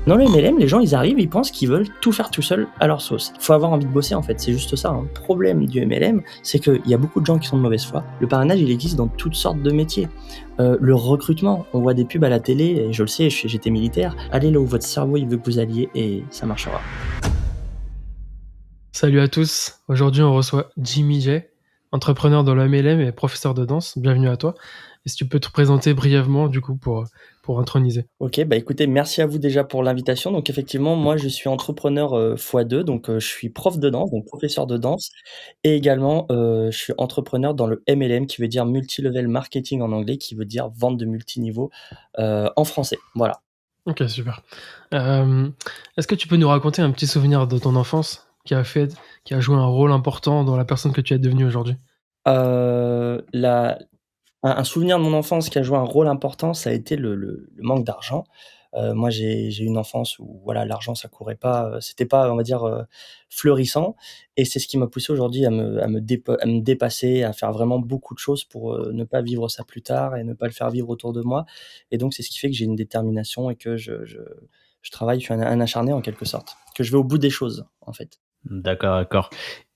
Dans le MLM, les gens, ils arrivent, ils pensent qu'ils veulent tout faire tout seuls à leur sauce. Faut avoir envie de bosser, en fait, c'est juste ça, hein. Le problème du MLM, c'est qu'il y a beaucoup de gens qui sont de mauvaise foi. Le parrainage, il existe dans toutes sortes de métiers. Le recrutement, on voit des pubs à la télé, et je le sais, j'étais militaire. Allez là où votre cerveau, il veut que vous alliez, et ça marchera. Salut à tous, aujourd'hui on reçoit Jimmy J, entrepreneur dans le MLM et professeur de danse. Bienvenue à toi. Et si tu peux te présenter brièvement du coup pour introniser. OK, bah, écoutez, merci à vous déjà pour l'invitation. Donc effectivement, moi, je suis entrepreneur, x2, donc je suis prof de danse, donc professeur de danse et également, je suis entrepreneur dans le MLM qui veut dire multi-level marketing en anglais, qui veut dire vente de multiniveaux, en français. Voilà. Ok, super. Est-ce que tu peux nous raconter un petit souvenir de ton enfance qui a joué un rôle important dans la personne que tu es devenue aujourd'hui? La un souvenir de mon enfance qui a joué un rôle important, ça a été le manque d'argent. Moi, j'ai eu une enfance où voilà, l'argent ça courait pas, c'était pas, on va dire, fleurissant et c'est ce qui m'a poussé aujourd'hui à me dépasser, à faire vraiment beaucoup de choses pour, ne pas vivre ça plus tard et ne pas le faire vivre autour de moi et donc c'est ce qui fait que j'ai une détermination et que je travaille, je suis un acharné en quelque sorte, que je vais au bout des choses, en fait. D'accord, d'accord.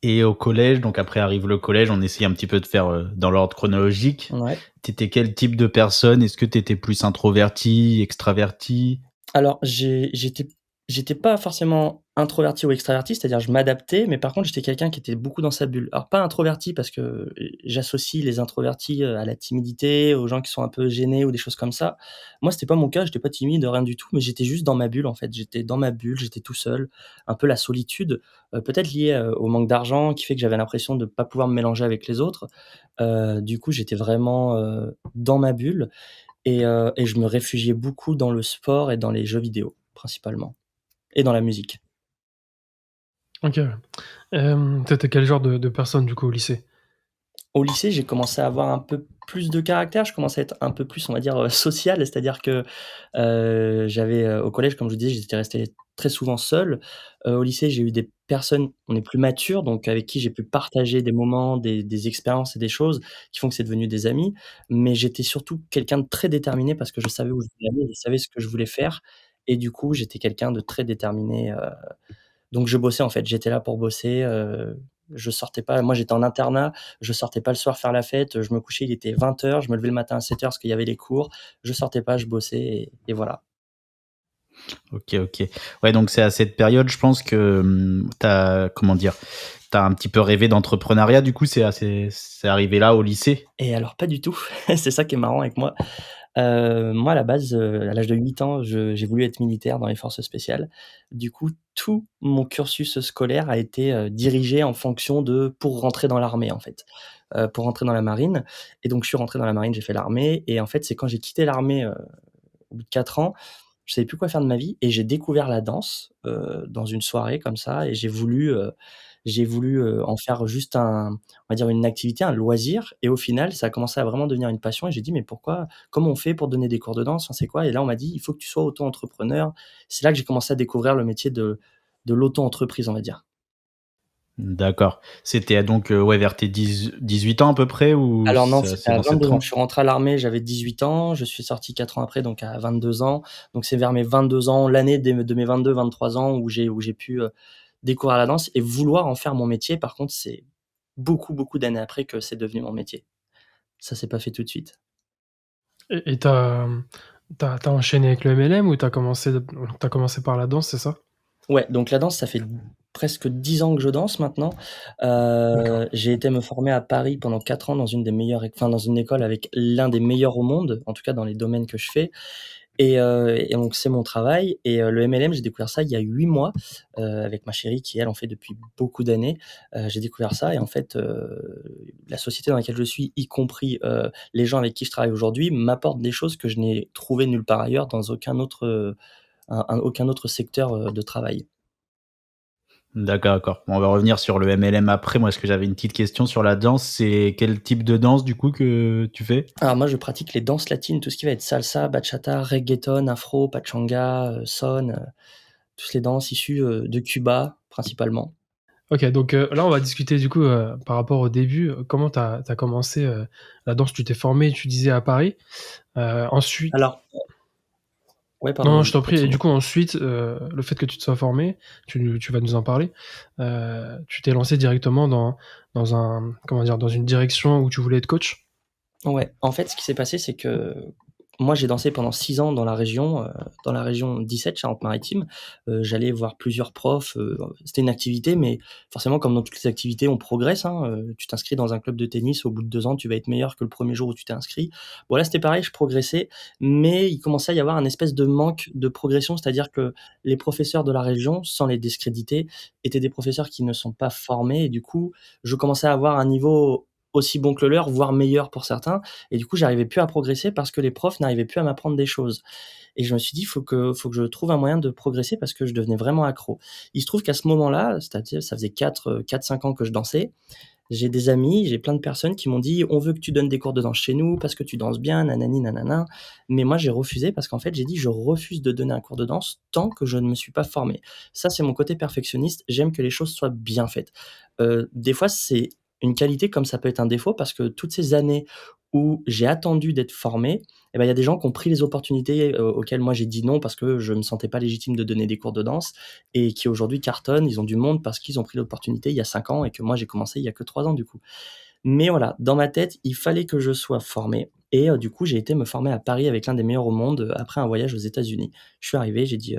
Et au collège, donc après arrive le collège, on essaye un petit peu de faire, dans l'ordre chronologique. Ouais. T'étais quel type de personne? Est-ce que t'étais plus introverti, extraverti? Alors, j'étais pas forcément introverti ou extraverti, c'est-à-dire je m'adaptais, mais par contre, j'étais quelqu'un qui était beaucoup dans sa bulle. Alors pas introverti parce que, j'associe les introvertis, à la timidité, aux gens qui sont un peu gênés ou des choses comme ça. Moi, c'était pas mon cas, j'étais pas timide, rien du tout, mais j'étais juste dans ma bulle, en fait. J'étais dans ma bulle, j'étais tout seul, un peu la solitude, peut-être liée, au manque d'argent qui fait que j'avais l'impression de pas pouvoir me mélanger avec les autres. Du coup, j'étais vraiment, dans ma bulle et je me réfugiais beaucoup dans le sport et dans les jeux vidéo, principalement et dans la musique. Ok. T'étais quel genre de personne du coup au lycée? Au lycée, j'ai commencé à avoir un peu plus de caractère, je commençais à être un peu plus, on va dire, social, c'est-à-dire que, j'avais, au collège, comme je vous disais, j'étais resté très souvent seul. Au lycée, j'ai eu des personnes, on est plus mature, donc avec qui j'ai pu partager des moments, des expériences et des choses qui font que c'est devenu des amis. Mais j'étais surtout quelqu'un de très déterminé parce que je savais où je voulais aller, je savais ce que je voulais faire et du coup, j'étais quelqu'un de très déterminé, donc je bossais en fait, j'étais là pour bosser, je sortais pas moi j'étais en internat, je sortais pas le soir faire la fête, je me couchais, il était 20h, je me levais le matin à 7h parce qu'il y avait les cours, je sortais pas, je bossais et voilà. OK, OK. Ouais, donc c'est à cette période, je pense que, tu comment dire? T'as un petit peu rêvé d'entrepreneuriat, du coup, c'est arrivé là, au lycée? Et alors pas du tout, c'est ça qui est marrant avec moi. Moi à la base, à l'âge de 8 ans, j'ai voulu être militaire dans les forces spéciales. Du coup, tout mon cursus scolaire a été, dirigé en fonction de pour rentrer dans l'armée en fait, pour rentrer dans la marine et donc je suis rentré dans la marine, j'ai fait l'armée et en fait, c'est quand j'ai quitté l'armée, au bout de 4 ans, je savais plus quoi faire de ma vie et j'ai découvert la danse, dans une soirée comme ça et j'ai voulu, en faire juste on va dire une activité, un loisir et au final, ça a commencé à vraiment devenir une passion et j'ai dit: «Mais pourquoi? Comment on fait pour donner des cours de danse? Enfin, c'est quoi?» et là, on m'a dit: «Il faut que tu sois auto-entrepreneur». C'est là que j'ai commencé à découvrir le métier de l'auto-entreprise, on va dire. D'accord. C'était donc, ouais, vers tes 18 ans à peu près ou Alors non, ça c'était c'est à dans cette 22 ans. Je tranche? suis rentré à l'armée, j'avais 18 ans, je suis sorti 4 ans après, donc à 22 ans. Donc c'est vers mes 22 ans, l'année de mes 22-23 ans où j'ai pu, découvrir la danse et vouloir en faire mon métier. Par contre, c'est beaucoup, beaucoup d'années après que c'est devenu mon métier. Ça s'est pas fait tout de suite. Et t'as enchaîné avec le MLM ou t'as commencé par la danse, c'est ça? Ouais, donc la danse, ça fait presque 10 ans que je danse maintenant. D'accord. J'ai été me former à Paris pendant 4 ans dans une des meilleures dans une école avec l'un des meilleurs au monde, en tout cas dans les domaines que je fais. Et donc c'est mon travail et le MLM, j'ai découvert ça il y a 8 mois, avec ma chérie qui elle en fait depuis beaucoup d'années. J'ai découvert ça et en fait, la société dans laquelle je suis, y compris, les gens avec qui je travaille aujourd'hui, m'apportent des choses que je n'ai trouvées nulle part ailleurs dans aucun autre, aucun autre secteur, de travail. D'accord, d'accord. Bon, on va revenir sur le MLM après. Moi, est-ce que j'avais une petite question sur la danse, c'est quel type de danse, du coup, que tu fais? Alors moi, je pratique les danses latines, tout ce qui va être salsa, bachata, reggaeton, afro, pachanga, son, toutes les danses issues, de Cuba principalement. OK, donc là, on va discuter du coup, par rapport au début, comment t'as commencé, la danse? Tu t'es formé, tu disais à Paris, ensuite Alors Ouais, pardon, Non, je vas-y, t'en prie. Et du continue. coup, ensuite, le fait que tu te sois formé, tu vas nous en parler. Tu t'es lancé directement dans un, comment dire, dans une direction où tu voulais être coach? Ouais, en fait, ce qui s'est passé, c'est que moi, j'ai dansé pendant 6 ans dans la région 17, Charente-Maritime. J'allais voir plusieurs profs, c'était une activité, mais forcément, comme dans toutes les activités, on progresse, hein, tu t'inscris dans un club de tennis, au bout de 2 ans, tu vas être meilleur que le premier jour où tu t'es inscrit. Bon, là, c'était pareil, je progressais, mais il commençait à y avoir un espèce de manque de progression, c'est-à-dire que les professeurs de la région, sans les discréditer, étaient des professeurs qui ne sont pas formés et du coup, je commençais à avoir un niveau aussi bon que le leur, voire meilleur pour certains et du coup, j'arrivais plus à progresser parce que les profs n'arrivaient plus à m'apprendre des choses et je me suis dit: «Faut que je trouve un moyen de progresser» parce que je devenais vraiment accro. Il se trouve qu'à ce moment-là, c'est-à-dire ça faisait 4-5 ans que je dansais, j'ai des amis, j'ai plein de personnes qui m'ont dit: «On veut que tu donnes des cours de danse chez nous parce que tu danses bien, nanani nanana». Mais moi, j'ai refusé parce qu'en fait, j'ai dit: «Je refuse de donner un cours de danse tant que je ne me suis pas formé». Ça, c'est mon côté perfectionniste, j'aime que les choses soient bien faites. Des fois, c'est une qualité comme ça peut être un défaut parce que toutes ces années où j'ai attendu d'être formé et ben, il y a des gens qui ont pris les opportunités, auxquelles moi j'ai dit non parce que je me sentais pas légitime de donner des cours de danse et qui aujourd'hui cartonnent. Ils ont du monde parce qu'ils ont pris l'opportunité il y a 5 ans et que moi j'ai commencé il y a que 3 ans du coup. Mais voilà, dans ma tête, il fallait que je sois formé et du coup, j'ai été me former à Paris avec l'un des meilleurs au monde, après un voyage aux États-Unis. Je suis arrivé, j'ai dit,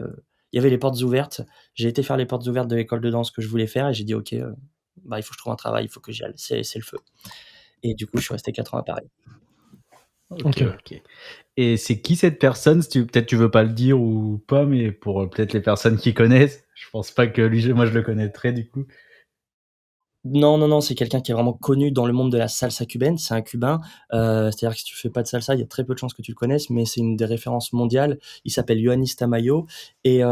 il y avait les portes ouvertes, j'ai été faire les portes ouvertes de l'école de danse que je voulais faire et j'ai dit: «OK, bah, il faut que je trouve un travail, il faut que j'y aille, c'est le feu» et du coup, je suis resté 4 ans à Paris. OK, OK. OK. Et c'est qui cette personne? Si tu peut-être tu veux pas le dire ou pas, mais pour, peut-être les personnes qui connaissent. Je pense pas que lui, moi je le connaîtrais du coup. Non, non, non, c'est quelqu'un qui est vraiment connu dans le monde de la salsa cubaine. C'est un Cubain, c'est-à-dire que si tu fais pas de salsa, il y a très peu de chances que tu le connaisses, mais c'est une des références mondiales. Il s'appelle Yoannis Tamayo et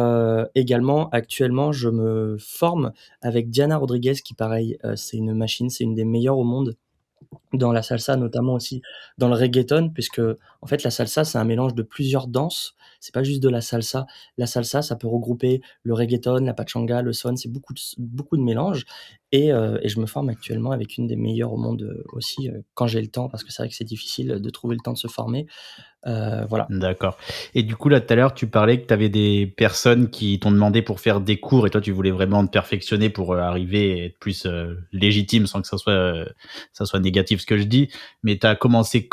également, actuellement, je me forme avec Diana Rodriguez qui pareil, c'est une machine, c'est une des meilleures au monde dans la salsa, notamment aussi dans le reggaeton, puisque, en fait, la salsa, c'est un mélange de plusieurs danses. C'est pas juste de la salsa. La salsa, ça peut regrouper le reggaeton, la pachanga, le son, c'est beaucoup de mélanges et je me forme actuellement avec une des meilleures au monde, aussi, quand j'ai le temps, parce que c'est vrai que c'est difficile, de trouver le temps de se former. Voilà. D'accord. Et du coup, là, tout à l'heure, tu parlais que tu avais des personnes qui t'ont demandé pour faire des cours et toi, tu voulais vraiment te perfectionner pour, arriver et être plus, légitime sans que ça soit négatif ce que je dis. Mais t'as commencé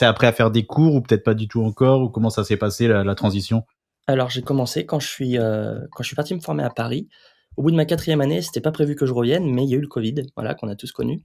après à faire des cours ou peut-être pas du tout encore? Ou comment ça s'est passé la transition? Alors j'ai commencé quand je suis parti me former à Paris. Au bout de ma 4e année, c'était pas prévu que je revienne, mais il y a eu le covid, voilà, qu'on a tous connu.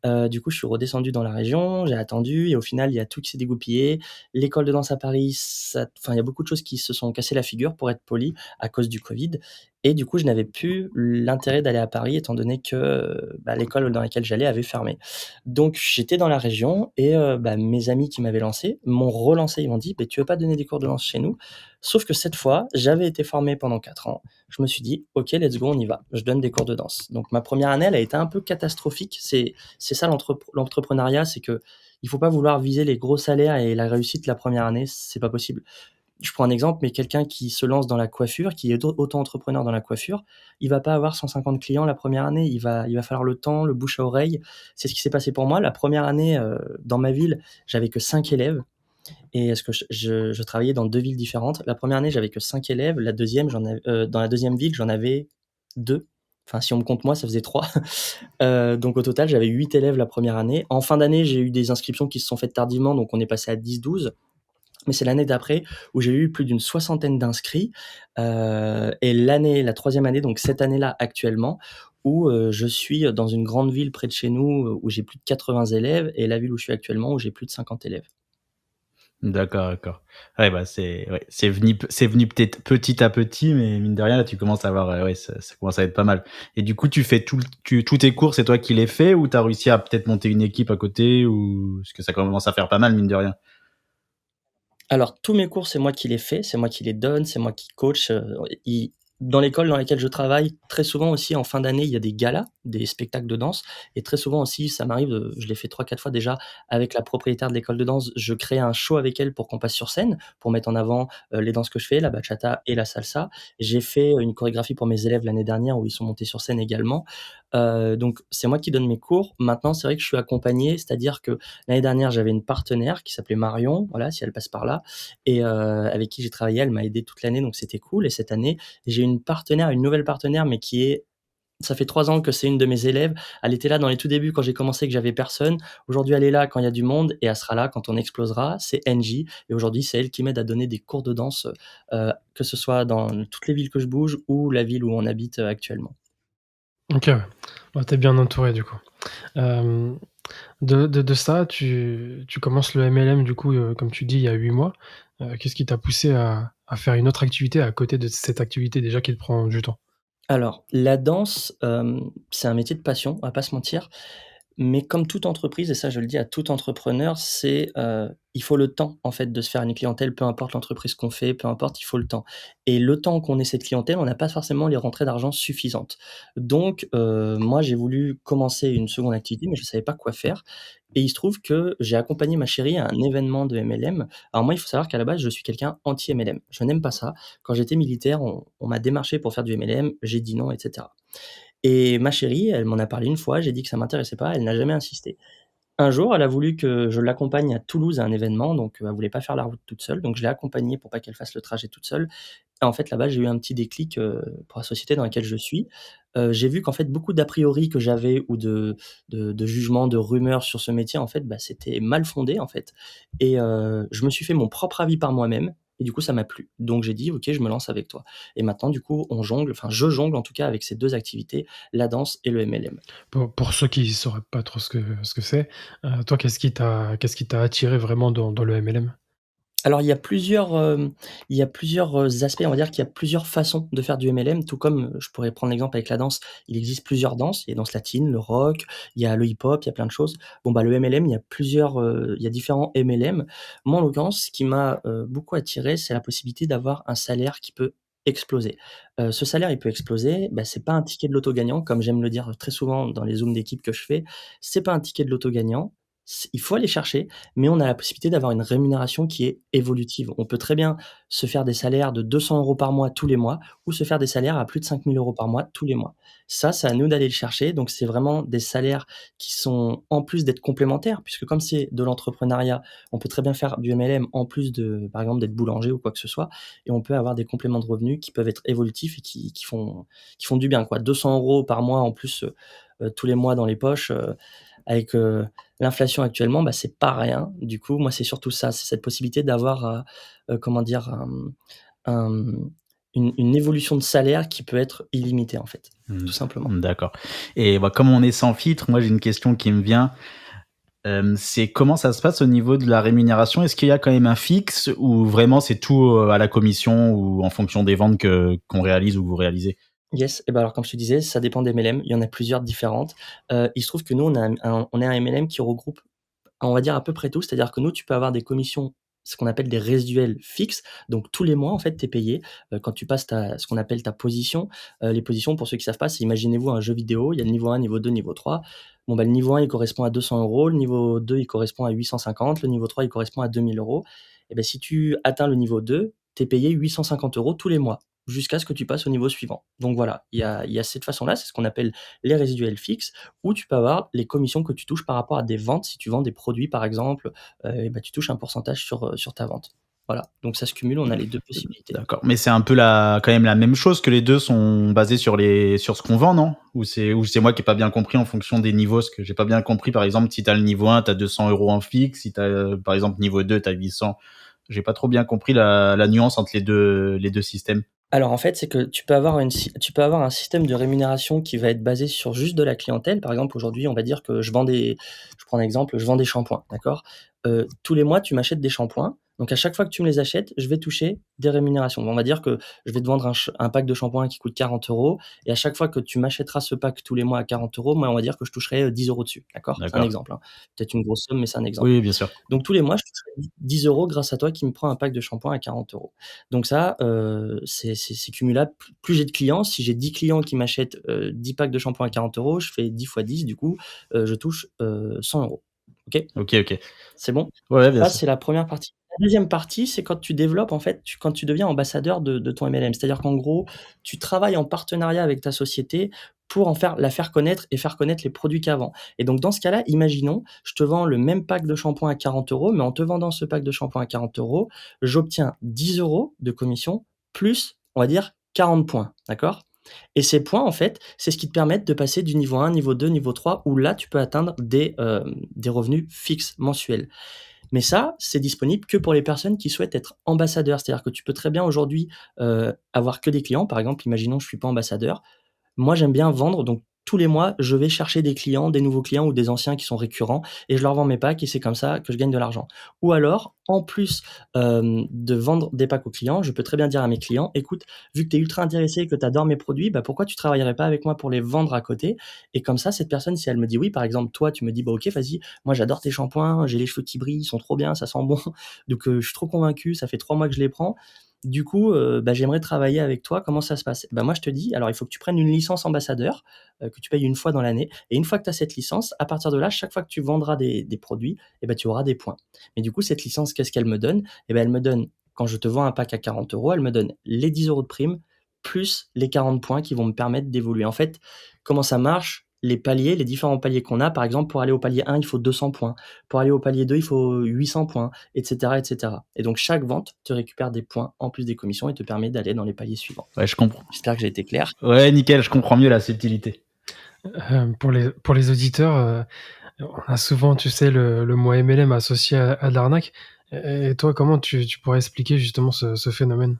Du coup, je suis redescendu dans la région, j'ai attendu et au final, il y a tout qui s'est dégoupillé. L'école de danse à Paris, il y a beaucoup de choses qui se sont cassées la figure, pour être poli, à cause du Covid et du coup, je n'avais plus l'intérêt d'aller à Paris étant donné que, bah, l'école dans laquelle j'allais avait fermé. Donc j'étais dans la région et bah, mes amis qui m'avaient lancé m'ont relancé. Ils m'ont dit: «Beh, tu veux pas donner des cours de danse chez nous?» Sauf que cette fois, j'avais été formé pendant 4 ans. Je me suis dit: «OK, let's go, on y va. Je donne des cours de danse». Donc ma première année, elle a été un peu catastrophique. C'est ça l'entrepreneuriat, c'est que il faut pas vouloir viser les gros salaires et la réussite la première année, c'est pas possible. Je prends un exemple, mais quelqu'un qui se lance dans la coiffure, qui est auto-entrepreneur dans la coiffure, il va pas avoir 150 clients la première année, il va falloir le temps, le bouche à oreille. C'est ce qui s'est passé pour moi. La première année, dans ma ville, j'avais que 5 élèves et ce que je travaillais dans 2 villes différentes. La première année, j'avais que 5 élèves, la deuxième, dans la deuxième ville, j'en avais 2. Enfin, si on me compte moi, ça faisait 3. Donc au total, j'avais 8 élèves la première année. En fin d'année, j'ai eu des inscriptions qui se sont faites tardivement, donc on est passé à 10-12. Mais c'est l'année d'après où j'ai eu plus d'une soixantaine d'inscrits, et la troisième année, donc cette année-là actuellement, où, je suis dans une grande ville près de chez nous, où j'ai plus de 80 élèves et la ville où je suis actuellement, où j'ai plus de 50 élèves. D'accord, d'accord. Ouais, bah, c'est venu peut-être petit à petit, mais mine de rien, là, tu commences à avoir, ouais, ça commence à être pas mal. Et du coup, tu fais tous tes cours, c'est toi qui les fais ou tu as réussi à peut-être monter une équipe à côté ou parce que ça commence à faire pas mal, mine de rien? Alors tous mes cours, c'est moi qui les fais, c'est moi qui les donne, c'est moi qui coach, i dans l'école dans laquelle je travaille, très souvent aussi en fin d'année, il y a des galas des spectacles de danse et très souvent aussi, ça m'arrive je l'ai fait 3-4 fois déjà avec la propriétaire de l'école de danse. Je crée un show avec elle pour qu'on passe sur scène, pour mettre en avant, les danses que je fais, la bachata et la salsa. J'ai fait une chorégraphie pour mes élèves l'année dernière où ils sont montés sur scène également. Donc c'est moi qui donne mes cours. Maintenant, c'est vrai que je suis accompagné, c'est-à-dire que l'année dernière, j'avais une partenaire qui s'appelait Marion, voilà, si elle passe par là et avec qui j'ai travaillé. Elle m'a aidé toute l'année, donc c'était cool et cette année, j'ai une partenaire, une nouvelle partenaire, mais qui est ça fait 3 ans que c'est une de mes élèves. Elle était là dans les tout débuts quand j'ai commencé et que j'avais personne. Aujourd'hui, elle est là quand il y a du monde et elle sera là quand on explosera. C'est Angie et aujourd'hui, c'est elle qui m'aide à donner des cours de danse, que ce soit dans toutes les villes que je bouge ou la ville où on habite, actuellement. OK, ouais. Ouais, tu bien entouré du coup. Hem, de ça, tu commences le MLM du coup, comme tu dis, il y a 8 mois. Qu'est-ce qui t'a poussé à faire une autre activité à côté de cette activité déjà qui te prend du temps? Alors, la danse, c'est un métier de passion, on va pas se mentir. Mais comme toute entreprise et ça je le dis à tout entrepreneur, il faut le temps en fait de se faire une clientèle, peu importe l'entreprise qu'on fait, peu importe, il faut le temps et le temps qu'on ait cette clientèle, on n'a pas forcément les rentrées d'argent suffisantes. Donc moi j'ai voulu commencer une seconde activité, mais je ne savais pas quoi faire et il se trouve que j'ai accompagné ma chérie à un événement de MLM. Alors moi, il faut savoir qu'à la base, je suis quelqu'un anti-MLM. Je n'aime pas ça. Quand j'étais militaire, on m'a démarché pour faire du MLM, j'ai dit non et cetera. Et ma chérie, elle m'en a parlé une fois, j'ai dit que ça m'intéressait pas, elle n'a jamais insisté. Un jour, elle a voulu que je l'accompagne à Toulouse à un événement, donc elle voulait pas faire la route toute seule, donc je l'ai accompagnée pour pas qu'elle fasse le trajet toute seule. Et en fait, là-bas, j'ai eu un petit déclic, pour la société dans laquelle je suis. J'ai vu qu'en fait, beaucoup d'a priori que j'avais ou de jugements, de rumeurs sur ce métier, en fait, bah, c'était mal fondé, en fait et je me suis fait mon propre avis par moi-même et du coup, ça m'a plu. Donc j'ai dit: «OK, je me lance avec toi» et maintenant, du coup, on jongle, enfin, je jongle en tout cas avec ces 2 activités, la danse et le MLM. Pour ceux qui sauraient pas trop ce que c'est, toi, qu'est-ce qui t'a attiré vraiment dans le MLM? Alors il y a plusieurs, aspects, on va dire qu'il y a plusieurs façons de faire du MLM, tout comme, je pourrais prendre l'exemple avec la danse. Il existe plusieurs danses, il y a danse latine, le rock, il y a le hip-hop, il y a plein de choses. Bon, bah, le MLM, il y a différents MLM. Moi, en l'occurrence, ce qui m'a, beaucoup attiré, c'est la possibilité d'avoir un salaire qui peut exploser. Ce salaire, il peut exploser, bah, c'est pas un ticket de loto gagnant, comme j'aime le dire très souvent dans les zooms d'équipe que je fais. C'est pas un ticket de loto gagnant, il faut aller chercher, mais on a la possibilité d'avoir une rémunération qui est évolutive. On peut très bien se faire des salaires de 200 € par mois tous les mois ou se faire des salaires à plus de 5 000 € par mois tous les mois. Ça, c'est à nous d'aller le chercher, donc c'est vraiment des salaires qui sont en plus d'être complémentaires puisque comme c'est de l'entrepreneuriat, on peut très bien faire du MLM en plus de, par exemple, d'être boulanger ou quoi que ce soit et on peut avoir des compléments de revenus qui peuvent être évolutifs et qui font du bien, quoi. 200 € par mois en plus, tous les mois dans les poches, avec, l'inflation actuellement, bah, c'est pas rien. Du coup, moi, c'est surtout ça, c'est cette possibilité d'avoir, comment dire? Un une évolution de salaire qui peut être illimitée, en fait, Mmh, tout simplement. d'accord et bah, comme on est sans filtre, moi j'ai une question qui me vient, c'est comment ça se passe au niveau de la rémunération? Est-ce qu'il y a quand même un fixe ou vraiment c'est tout, à la commission ou en fonction des ventes qu'on réalise ou vous réalisez? Yes et bah, alors comme je te disais, ça dépend des MLM, il y en a plusieurs différentes. Il se trouve que nous, on est un MLM qui regroupe on va dire à peu près tout, c'est-à-dire que nous, tu peux avoir des commissions, ce qu'on appelle des résiduels fixes. Donc tous les mois, en fait, tu es payé, quand tu passes ce qu'on appelle ta position. Les positions, pour ceux qui savent pas, c'est imaginez-vous un jeu vidéo, il y a le niveau 1, niveau 2, niveau 3. Bon, bah, le niveau 1, il correspond à 200 €, le niveau 2, il correspond à 850, le niveau 3, il correspond à 2 000 € et ben si tu atteins le niveau 2, tu es payé 850 € tous les mois, jusqu'à ce que tu passes au niveau suivant. Donc voilà, il y a cette façon-là, c'est ce qu'on appelle les résiduels fixes. Ou tu peux avoir les commissions que tu touches par rapport à des ventes. Si tu vends des produits, par exemple, et bah, tu touches un pourcentage sur ta vente. Voilà, donc ça se cumule, on a les 2 possibilités. D'accord, mais c'est un peu quand même la même chose que les 2 sont basés sur ce qu'on vend, non? Ou c'est moi qui ai pas bien compris en fonction des niveaux? Parce que j'ai pas bien compris, par exemple, si tu as le niveau 1, tu as 200 € en fixe, si tu as, par exemple, niveau 2, tu as 800. J'ai pas trop bien compris la nuance entre les deux systèmes. Alors en fait, c'est que tu peux avoir un système de rémunération qui va être basé sur juste de la clientèle. Par exemple, aujourd'hui, on va dire que je prends un exemple, je vends des shampoings, d'accord? Tous les mois, tu m'achètes des shampoings, Donc à chaque fois que tu me les achètes, je vais toucher des rémunérations. On va dire que je vais te vendre un pack de shampoing qui coûte 40 € et à chaque fois que tu m'achèteras ce pack tous les mois à 40 €, moi, on va dire que je toucherai, 10 € dessus, d'accord? C'est un D'accord. exemple, hein. Peut-être une grosse somme, mais c'est un exemple. Oui, bien sûr. Donc tous les mois, je toucherai 10 € grâce à toi qui me prends un pack de shampoing à 40 €. Donc ça, c'est cumulable. Plus j'ai de clients, si j'ai 10 clients qui m'achètent, 10 packs de shampoing à 40 €, je fais 10 fois 10, du coup, je touche, 100 €. OK? OK, OK. C'est bon? Ouais, ouais, bien Ça, sûr. c'est la première partie. La deuxième partie, c'est quand tu développes, en fait, quand tu deviens ambassadeur de ton MLM. C'est-à-dire qu'en gros, tu travailles en partenariat avec ta société pour la faire connaître et faire connaître les produits qu'avant. Et donc dans ce cas-là, imaginons, je te vends le même pack de shampoing à 40 €, mais en te vendant ce pack de shampoing à 40 €, j'obtiens 10 € de commission plus, on va dire, 40 points, d'accord? Et ces points, en fait, c'est ce qui te permettent de passer du niveau 1, niveau 2, niveau 3, où là, tu peux atteindre des revenus fixes mensuels. Mais ça, c'est disponible que pour les personnes qui souhaitent être ambassadeurs. C'est-à-dire que tu peux très bien aujourd'hui, avoir que des clients. Par exemple, imaginons je suis pas ambassadeur. Moi, j'aime bien vendre, donc tous les mois, je vais chercher des clients, des nouveaux clients ou des anciens qui sont récurrents et je leur vends mes packs et c'est comme ça que je gagne de l'argent. Ou alors, en plus, de vendre des packs aux clients, je peux très bien dire à mes clients: «Écoute, vu que tu es ultra intéressé et que tu adores mes produits, bah, pourquoi tu travaillerais pas avec moi pour les vendre à côté?» Et comme ça, cette personne, si elle me dit oui, par exemple, toi, tu me dis: «Bah, OK, vas-y, moi j'adore tes shampoings, j'ai les cheveux qui brillent, ils sont trop bien, ça sent bon, donc je suis trop convaincu, ça fait 3 mois que je les prends. Du coup, bah, j'aimerais travailler avec toi, comment ça se passe?» Bah, moi, je te dis, alors il faut que tu prennes une licence ambassadeur, que tu payes une fois dans l'année et une fois que tu as cette licence, à partir de là, chaque fois que tu vendras des produits et bah, tu auras des points. Mais du coup, cette licence, qu'est-ce qu'elle me donne? Et ben, elle me donne, quand je te vends un pack à 40 €, elle me donne les 10 € de prime, plus les 40 points qui vont me permettre d'évoluer. En fait, comment ça marche? Les paliers, les différents paliers qu'on a, par exemple, pour aller au palier 1, il faut 200 points. Pour aller au palier 2, il faut 800 points, et cetera, et cetera. Et donc chaque vente te récupère des points en plus des commissions et te permet d'aller dans les paliers suivants. Ouais, je comprends. J'espère que j'ai été clair. Ouais, nickel, je comprends mieux la subtilité. Pour les auditeurs, on a souvent, tu sais, le mot MLM associé à de l'arnaque. Et toi, comment tu pourrais expliquer justement ce phénomène?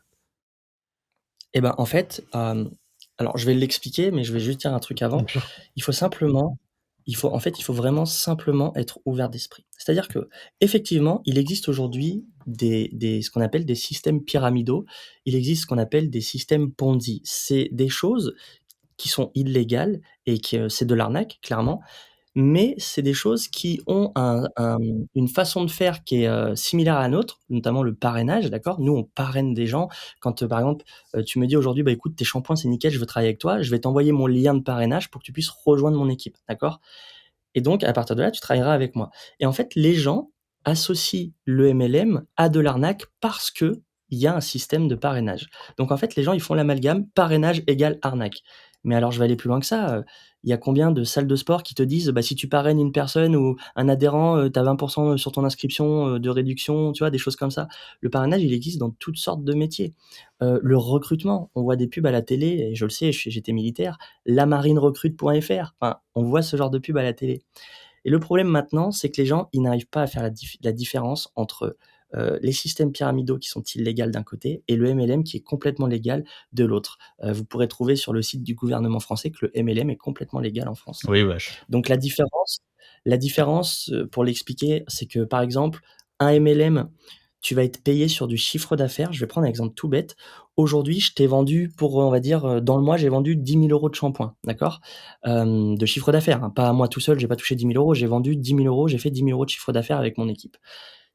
Et ben, en fait, alors je vais l'expliquer, mais je vais juste dire un truc avant. Bien sûr. Il faut simplement il faut vraiment simplement être ouvert d'esprit. C'est-à-dire qu'effectivement, il existe aujourd'hui ce qu'on appelle des systèmes pyramidaux. Il existe ce qu'on appelle des systèmes Ponzi. C'est des choses qui sont illégales et que c'est de l'arnaque, clairement. Mais c'est des choses qui ont une façon de faire qui est, similaire à la nôtre, notamment le parrainage, d'accord? Nous, on parraine des gens. Quand, par exemple, tu me dis aujourd'hui: «Bah, écoute, tes shampoings, c'est nickel, je veux travailler avec toi», je vais t'envoyer mon lien de parrainage pour que tu puisses rejoindre mon équipe, d'accord? Et donc à partir de là, tu travailleras avec moi. Et en fait, les gens associent le MLM à de l'arnaque parce qu'il y a un système de parrainage. Donc en fait, les gens, ils font l'amalgame parrainage égale arnaque. Mais alors je vais aller plus loin que ça, il y a combien de salles de sport qui te disent: «Bah, si tu parraines une personne ou un adhérent, tu as 20 sur ton inscription, de réduction», tu vois? Des choses comme ça. Le parrainage, il existe dans toutes sortes de métiers. Le recrutement, on voit des pubs à la télé et je le sais, j'étais militaire, lamarinerecrute.fr, enfin, on voit ce genre de pub à la télé. Et le problème maintenant, c'est que les gens, ils n'arrivent pas à faire la différence entre, les systèmes pyramidaux qui sont illégaux d'un côté et le MLM qui est complètement légal de l'autre. Vous pourrez trouver sur le site du gouvernement français que le MLM est complètement légal en France. Oui, wesh. Donc la différence, pour l'expliquer, c'est que, par exemple, un MLM, tu vas être payé sur du chiffre d'affaires. Je vais prendre un exemple tout bête. Aujourd'hui, je t'ai vendu pour, on va dire, dans le mois, j'ai vendu 10 000 € de shampoing, d'accord? De chiffre d'affaires, hein, pas à moi tout seul, j'ai pas touché 10 000 €, j'ai vendu 10 000 €, j'ai fait 10 000 € de chiffre d'affaires avec mon équipe.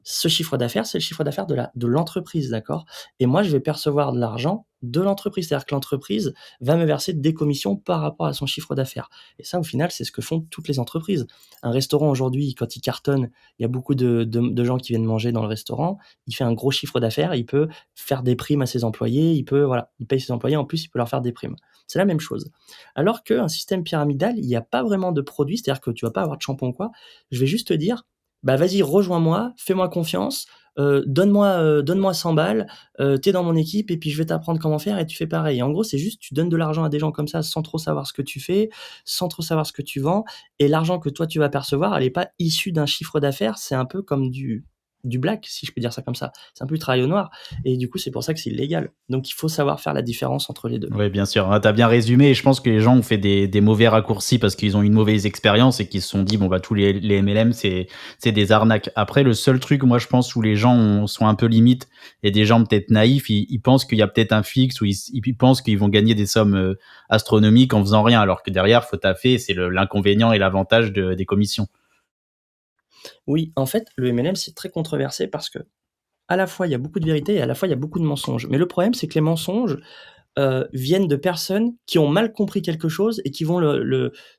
Ce chiffre d'affaires, c'est le chiffre d'affaires de l'entreprise, d'accord? Et moi, je vais percevoir de l'argent de l'entreprise. C'est-à-dire que l'entreprise va me verser des commissions par rapport à son chiffre d'affaires. Et ça, au final, c'est ce que font toutes les entreprises. Un restaurant aujourd'hui, quand il cartonne, il y a beaucoup de gens qui viennent manger dans le restaurant. Il fait un gros chiffre d'affaires, il peut faire des primes à ses employés, voilà, il paye ses employés, en plus, il peut leur faire des primes. C'est la même chose. Alors qu'un système pyramidal, il n'y a pas vraiment de produit, c'est-à-dire que tu vas pas avoir de shampoing ou quoi. Je vais juste te dire: «Bah, vas-y, rejoins-moi, fais-moi confiance, donne-moi 100 balles, tu es dans mon équipe et puis je vais t'apprendre comment faire et tu fais pareil». Et en gros, c'est juste, tu donnes de l'argent à des gens comme ça sans trop savoir ce que tu fais, sans trop savoir ce que tu vends et l'argent que toi tu vas percevoir, elle est pas issue d'un chiffre d'affaires, c'est un peu comme du black, si je peux dire ça comme ça. C'est un peu du travail au noir et du coup, c'est pour ça que c'est illégal. Donc il faut savoir faire la différence entre les 2. Ouais, bien sûr. Ah, t'as bien résumé. Et je pense que les gens ont fait des mauvais raccourcis parce qu'ils ont eu une mauvaise expérience et qu'ils se sont dit, bon, bah, tous les MLM, c'est des arnaques. Après, le seul truc, moi, je pense, où les gens sont un peu limites et des gens peut-être naïfs, ils pensent qu'il y a peut-être un fixe ou ils pensent qu'ils vont gagner des sommes astronomiques en faisant rien, alors que derrière, faut taffer. C'est l'inconvénient et l'avantage des commissions. Oui, en fait, le MLM, c'est très controversé parce que à la fois, il y a beaucoup de vérité et à la fois, il y a beaucoup de mensonges. Mais le problème, c'est que les mensonges, viennent de personnes qui ont mal compris quelque chose et qui vont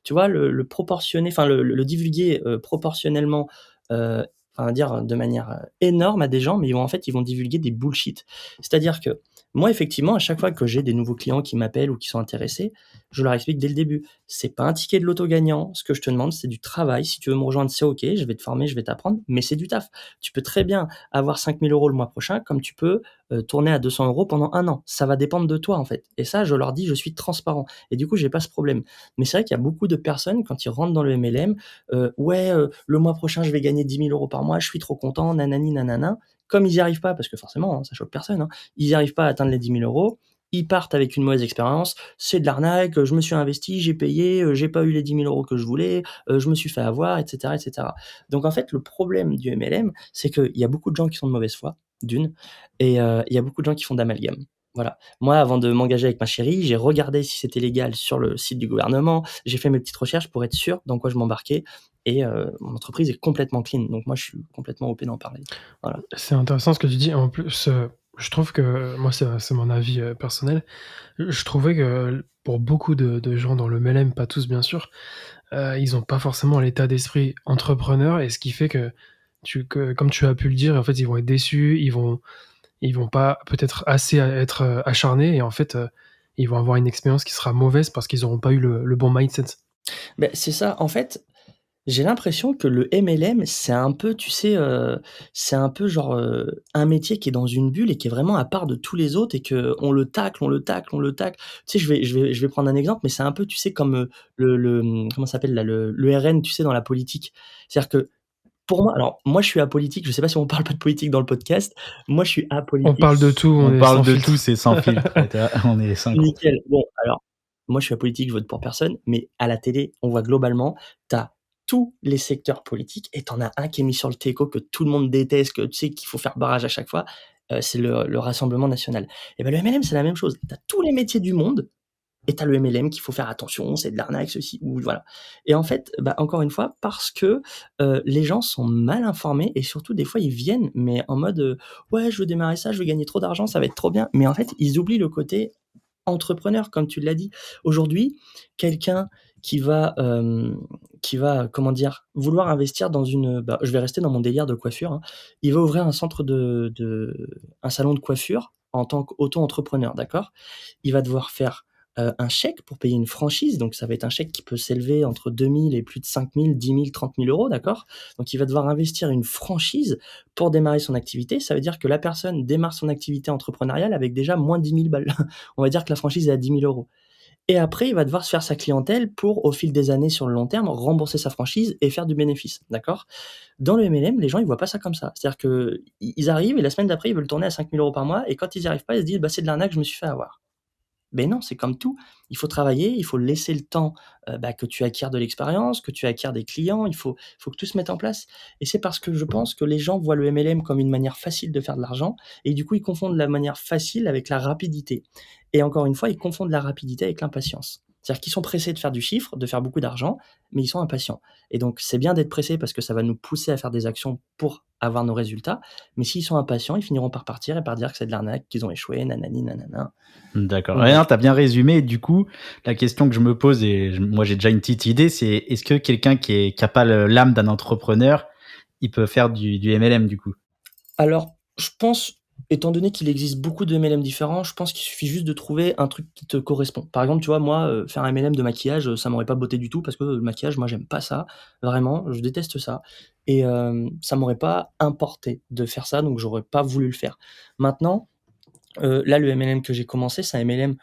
tu vois, le proportionner, enfin le divulguer, proportionnellement, heu, enfin dire de manière, énorme à des gens, mais ils vont divulguer des bullshit. C'est-à-dire que moi, effectivement, à chaque fois que j'ai des nouveaux clients qui m'appellent ou qui sont intéressés, je leur explique dès le début: «C'est pas un ticket de loto gagnant. Ce que je te demande, c'est du travail. Si tu veux me rejoindre, c'est OK, je vais te former, je vais t'apprendre, mais c'est du taf. Tu peux très bien avoir 5 000 € le mois prochain, comme tu peux tourner à 200 € pendant un an. Ça va dépendre de toi, en fait. Et ça, je leur dis, je suis transparent. Et du coup, j'ai pas ce problème. Mais c'est vrai qu'il y a beaucoup de personnes, quand ils rentrent dans le MLM, ouais, le mois prochain, je vais gagner 10 000 € par mois, je suis trop content, nanani, nanana. Comme ils n'y arrivent pas, parce que forcément, hein, ça choque personne, hein, ils n'y arrivent pas à atteindre les 10 000 €, ils partent avec une mauvaise expérience, c'est de l'arnaque, je me suis investi, j'ai payé, j'ai pas eu les 10 000 € que je voulais, je me suis fait avoir, etc., etc. Donc en fait, le problème du MLM, c'est qu'il y a beaucoup de gens qui sont de mauvaise foi, d'une, et il y a beaucoup de gens qui font d'amalgame. Voilà. Moi, avant de m'engager avec ma chérie, j'ai regardé si c'était légal sur le site du gouvernement, j'ai fait mes petites recherches pour être sûr dans quoi je m'embarquais et mon entreprise est complètement clean, donc moi, je suis complètement OP d'en parler. Voilà. C'est intéressant ce que tu dis. En plus, je trouve que moi, c'est mon avis, personnel. Je trouvais que pour beaucoup de gens dans le MLM, pas tous bien sûr, ils ont pas forcément l'état d'esprit entrepreneur et ce qui fait que comme tu as pu le dire, en fait, ils vont être déçus, ils vont pas peut-être assez être, acharnés et en fait, ils vont avoir une expérience qui sera mauvaise parce qu'ils auront pas eu le bon mindset. Beh, c'est ça. En fait, j'ai l'impression que le MLM, c'est un peu, tu sais, c'est un peu genre, un métier qui est dans une bulle et qui est vraiment à part de tous les autres et qu'on le tacle, on le tacle, on le tacle. Tu sais, je vais prendre un exemple, mais c'est un peu, tu sais, comme, comment ça s'appelle là? Le RN, tu sais, dans la politique. C'est-à-dire que pour moi, alors moi, je suis apolitique, je sais pas si on parle pas de politique dans le podcast. Moi, je suis On apolitique. parle de tout, on On est parle sans de tout, filtre. c'est sans filtre. On est synchro. Nickel. Bon, alors, moi, je suis apolitique, je vote pour personne, mais à la télé, on voit globalement, tu as tous les secteurs politiques et tu en as un qui est mis sur le téco, que tout le monde déteste, que tu sais qu'il faut faire barrage à chaque fois, c'est le Rassemblement national. Et ben, le MLM, c'est la même chose. Tu as tous les métiers du monde et tu as le MLM qu'il faut faire attention, c'est de l'arnaque, ceci ou voilà. Et en fait, bah, encore une fois, parce que, les gens sont mal informés et surtout des fois ils viennent, mais en mode, «Ouais, je veux démarrer ça, je veux gagner trop d'argent, ça va être trop bien». Mais en fait, ils oublient le côté entrepreneur, comme tu l'as dit. Aujourd'hui, quelqu'un qui va, comment dire? Vouloir investir dans une, bah, je vais rester dans mon délire de coiffure, hein. Il va ouvrir un centre un salon de coiffure en tant qu'auto-entrepreneur, d'accord? Il va devoir faire, un chèque pour payer une franchise, donc ça va être un chèque qui peut s'élever entre 2 000 et plus de 5 000, 10 000, 30 000 €, d'accord? Donc il va devoir investir une franchise pour démarrer son activité. Ça veut dire que la personne démarre son activité entrepreneuriale avec déjà moins de 10 000 balles. On va dire que la franchise est à 10 000 €. Et après, il va devoir se faire sa clientèle pour, au fil des années, sur le long terme, rembourser sa franchise et faire du bénéfice, d'accord? Dans le MLM, les gens, ils voient pas ça comme ça. C'est-à-dire qu'ils arrivent et la semaine d'après, ils veulent tourner à 5 000 € par mois et quand ils y arrivent pas, ils se disent: «Bah, c'est de l'arnaque, je me suis fait avoir». Ben non, c'est comme tout. Il faut travailler, il faut laisser le temps, bah, que tu acquières de l'expérience, que tu acquières des clients, il faut que tout se mette en place et c'est parce que je pense que les gens voient le MLM comme une manière facile de faire de l'argent et du coup, ils confondent la manière facile avec la rapidité et encore une fois, ils confondent la rapidité avec l'impatience. C'est-à-dire qu'ils sont pressés de faire du chiffre, de faire beaucoup d'argent, mais ils sont impatients et donc c'est bien d'être pressé parce que ça va nous pousser à faire des actions pour avoir nos résultats, mais s'ils sont impatients, ils finiront par partir et par dire que c'est de l'arnaque, qu'ils ont échoué, nanani nanana. D'accord. Donc Ouais, voilà. non, tu bien résumé. Du coup, la question que je me pose, et moi j'ai déjà une petite idée, c'est est-ce que quelqu'un qui a pas l'âme d'un entrepreneur, il peut faire du MLM du coup? Alors, je pense, étant donné qu'il existe beaucoup de MLM différents, je pense qu'il suffit juste de trouver un truc qui te correspond. Par exemple, tu vois, moi, faire un MLM de maquillage, ça m'aurait pas botté du tout parce que le maquillage, moi, j'aime pas ça. Vraiment, je déteste ça et ça m'aurait pas importé de faire ça, donc j'aurais pas voulu le faire. Maintenant, là, le MLM que j'ai commencé, c'est un MLM,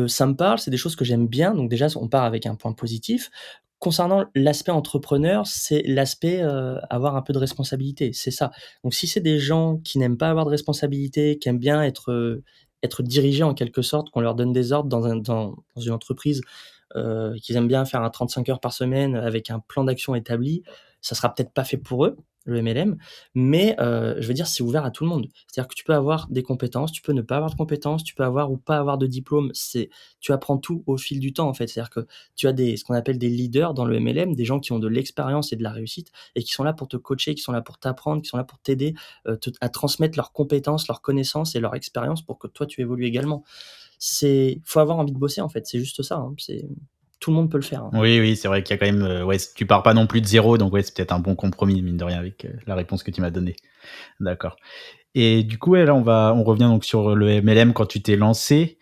ça me parle, c'est des choses que j'aime bien, donc déjà, on part avec un point positif. concernant l'aspect entrepreneur, c'est l'aspect, avoir un peu de responsabilité, c'est ça. Donc si c'est des gens qui n'aiment pas avoir de responsabilité, qui aiment bien être dirigés en quelque sorte, qu'on leur donne des ordres dans une entreprise, qu'ils aiment bien faire un 35 heures par semaine avec un plan d'action établi, ça sera peut-être pas fait pour eux, le MLM, mais je veux dire, c'est ouvert à tout le monde. C'est-à-dire que tu peux avoir des compétences, tu peux ne pas avoir de compétences, tu peux avoir ou pas avoir de diplôme, tu apprends tout au fil du temps, en fait. C'est-à-dire que tu as ce qu'on appelle des leaders dans le MLM, des gens qui ont de l'expérience et de la réussite et qui sont là pour te coacher, qui sont là pour t'apprendre, qui sont là pour t'aider, à transmettre leurs compétences, leurs connaissances et leur expérience pour que toi tu évolues également. Faut avoir envie de bosser, en fait, c'est juste ça, hein. Tout le monde peut le faire, hein. Oui, oui, c'est vrai qu'il y a quand même, ouais, tu pars pas non plus de zéro, donc ouais, c'est peut-être un bon compromis, mine de rien, avec la réponse que tu m'as donnée. D'accord. Et du coup, ouais, là, on revient donc sur le MLM quand tu t'es lancé.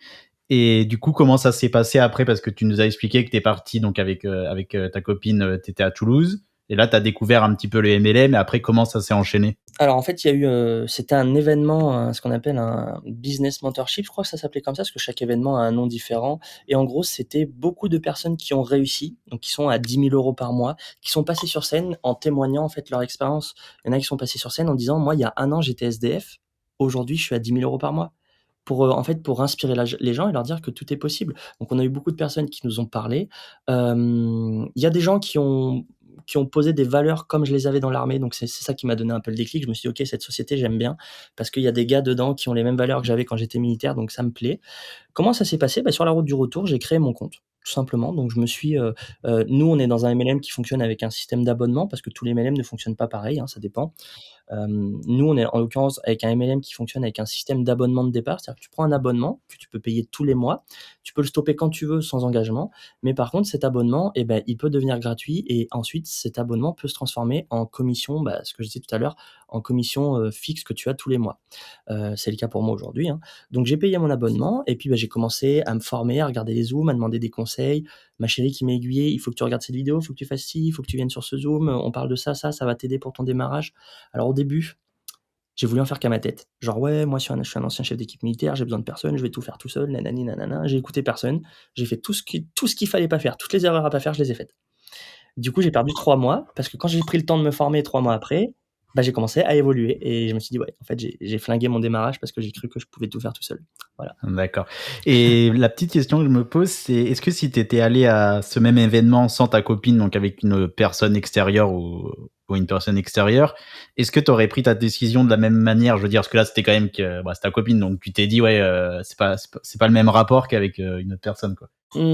Et du coup, comment ça s'est passé après? Parce que tu nous as expliqué que tu es parti donc avec ta copine, tu étais à Toulouse. Et là, tu as découvert un petit peu le MLM. Et après, comment ça s'est enchaîné? Alors en fait, il y a eu, c'était un événement, ce qu'on appelle un business mentorship, je crois que ça s'appelait comme ça, parce que chaque événement a un nom différent et en gros, c'était beaucoup de personnes qui ont réussi, donc qui sont à 10 000 € par mois, qui sont passées sur scène en témoignant en fait leur expérience. Il y en a qui sont passés sur scène en disant: «Moi, il y a un an, j'étais SDF, aujourd'hui, je suis à 10 000 € par mois». En fait, pour inspirer les gens et leur dire que tout est possible. Donc on a eu beaucoup de personnes qui nous ont parlé. Il y a des gens qui ont posé des valeurs comme je les avais dans l'armée, donc c'est ça qui m'a donné un peu le déclic. Je me suis dit: «OK, cette société, j'aime bien parce qu'il y a des gars dedans qui ont les mêmes valeurs que j'avais quand j'étais militaire, donc ça me plaît». Comment ça s'est passé? Bah, sur la route du retour, j'ai créé mon compte, tout simplement. Donc je me suis, nous, on est dans un MLM qui fonctionne avec un système d'abonnement parce que tous les MLM ne fonctionnent pas pareil, hein, ça dépend. Nous, on est en l'occurrence avec un MLM qui fonctionne avec un système d'abonnement de départ. C'est-à-dire que tu prends un abonnement que tu peux payer tous les mois. Tu peux le stopper quand tu veux sans engagement. Mais par contre, cet abonnement, eh ben, il peut devenir gratuit et ensuite, cet abonnement peut se transformer en commission, bah, ce que je disais tout à l'heure, en commission, fixe que tu as tous les mois. C'est le cas pour moi aujourd'hui, hein. Donc j'ai payé mon abonnement et puis, bah, j'ai commencé à me former, à regarder les zooms, à demander des conseils. Ma chérie qui m'a aiguillé: «Il faut que tu regardes cette vidéo, il faut que tu fasses ci, il faut que tu viennes sur ce zoom, on parle de ça, ça va t'aider pour ton démarrage». Alors au début, j'ai voulu en faire qu'à ma tête. Genre: «Ouais, moi je suis un ancien chef d'équipe militaire, j'ai besoin de personne, je vais tout faire tout seul, nanani nanana». J'ai écouté personne, j'ai fait tout ce qu'il fallait pas faire, toutes les erreurs à pas faire, je les ai faites. Du coup, j'ai perdu 3 mois parce que quand j'ai pris le temps de me former 3 mois après, bah, j'ai commencé à évoluer et je me suis dit: «Ouais, en fait, j'ai flingué mon démarrage parce que j'ai cru que je pouvais tout faire tout seul». Voilà. D'accord. Et la petite question que je me pose, c'est est-ce que si tu étais allé à ce même événement sans ta copine, donc avec une personne extérieure ou une personne extérieure, est-ce que tu aurais pris ta décision de la même manière? Je veux dire, parce que là, c'était quand même que, bah, c'est ta copine, donc tu t'es dit, ouais, c'est pas le même rapport qu'avec une autre personne, quoi.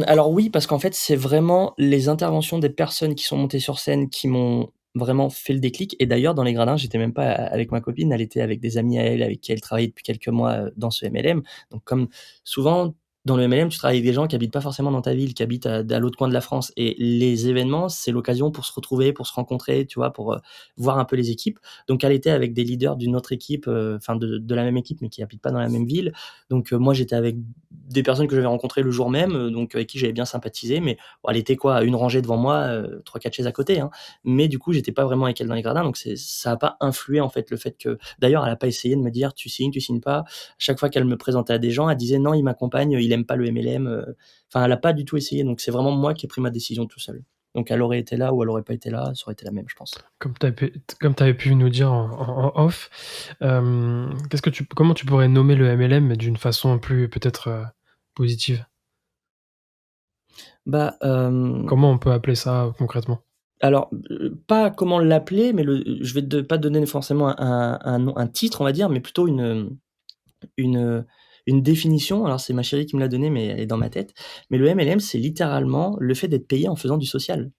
Alors oui, parce qu'en fait, c'est vraiment les interventions des personnes qui sont montées sur scène qui m'ont vraiment fait le déclic et d'ailleurs dans les gradins, j'étais même pas avec ma copine, elle était avec des amis à elle, avec qui elle travaillait depuis quelques mois, dans ce MLM. Donc comme souvent dans le MLM, tu travailles avec des gens qui habitent pas forcément dans ta ville, qui habitent à l'autre coin de la France et les événements, c'est l'occasion pour se retrouver, pour se rencontrer, tu vois? Pour, voir un peu les équipes. Donc elle était avec des leaders d'une autre équipe, enfin de la même équipe, mais qui habitent pas dans la même ville. Donc moi j'étais avec des personnes que j'avais rencontrées le jour même, donc avec qui j'avais bien sympathisé, mais bon, elle était quoi, à une rangée devant moi, 3-4 chaises à côté, hein. Mais du coup, j'étais pas vraiment avec elle dans les gradins, donc ça a pas influé en fait le fait que d'ailleurs, elle a pas essayé de me dire: tu signes pas». À chaque fois qu'elle me présentait à des gens, elle disait: «Non, il m'accompagne, il aime pas le MLM», enfin, elle a pas du tout essayé, donc c'est vraiment moi qui ai pris ma décision tout seul. Donc elle aurait été là ou elle aurait pas été là, ça aurait été la même, je pense. Comme tu avais pu nous dire en off, comment tu pourrais nommer le MLM, mais d'une façon plus peut-être, positive? Bah, Comment on peut appeler ça, concrètement? alors, pas comment l'appeler, mais je vais pas te donner forcément un nom, un titre, on va dire, mais plutôt une, une définition. Alors c'est ma chérie qui me l'a donnée, mais elle est dans ma tête. Mais le MLM, c'est littéralement le fait d'être payé en faisant du social.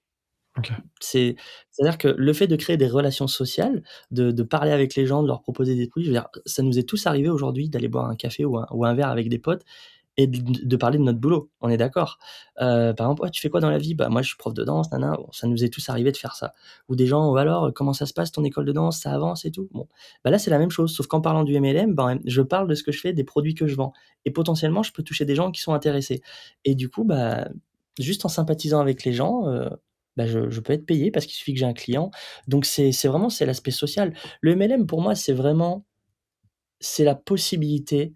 OK. C'est-à-dire que le fait de créer des relations sociales, de parler avec les gens, de leur proposer des trucs, je veux dire, ça nous est tous arrivé aujourd'hui d'aller boire un café ou un verre avec des potes et de parler de notre boulot, on est d'accord? Par exemple: «Ouais, tu fais quoi dans la vie?» «Bah, moi, je suis prof de danse, nin nin». Bon, ça nous est tous arrivé de faire ça. Ou des gens: «Ou alors, comment ça se passe ton école de danse? Ça avance et tout?» Bon, bah, là, c'est la même chose, sauf qu'en parlant du MLM, ben, je parle de ce que je fais, des produits que je vends et potentiellement, je peux toucher des gens qui sont intéressés et du coup, bah, juste en sympathisant avec les gens, bah, je peux être payé parce qu'il suffit que j'ai un client. Donc c'est vraiment c'est l'aspect social. Le MLM, pour moi, c'est vraiment c'est la possibilité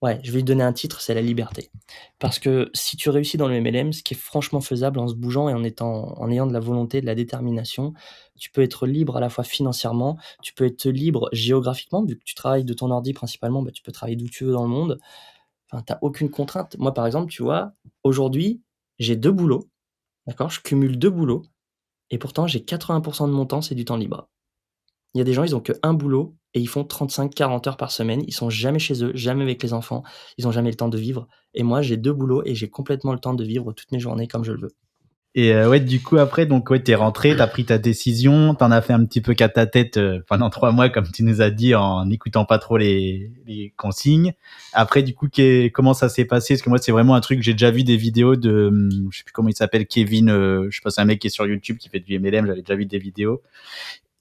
Ouais, je vais lui donner un titre, c'est la liberté. Parce que si tu réussis dans le MLM, ce qui est franchement faisable en se bougeant et en ayant de la volonté, de la détermination, tu peux être libre à la fois financièrement, tu peux être libre géographiquement, vu que tu travailles de ton ordi principalement, bah, tu peux travailler d'où tu veux dans le monde. Enfin, tu aucune contrainte. Moi, par exemple, tu vois, aujourd'hui, j'ai 2 boulots, d'accord? Je cumule 2 boulots et pourtant j'ai 80 de mon temps, c'est du temps libre. Il y a des gens, ils ont qu'un boulot et ils font 35-40 heures par semaine. Ils sont jamais chez eux, jamais avec les enfants. Ils ont jamais le temps de vivre et moi, j'ai 2 boulots et j'ai complètement le temps de vivre toutes mes journées comme je le veux. Et ouais, du coup, après, donc, ouais, t'es rentré, t'as pris ta décision, t'en as fait un petit peu qu'à ta tête pendant 3 mois, comme tu nous as dit, en n'écoutant pas trop les consignes. Après, du coup, comment ça s'est passé? Parce que moi, c'est vraiment un truc, j'ai déjà vu des vidéos de, je sais plus comment il s'appelle, Kevin, je sais pas, c'est un mec qui est sur YouTube, qui fait du MLM, j'avais déjà vu des vidéos.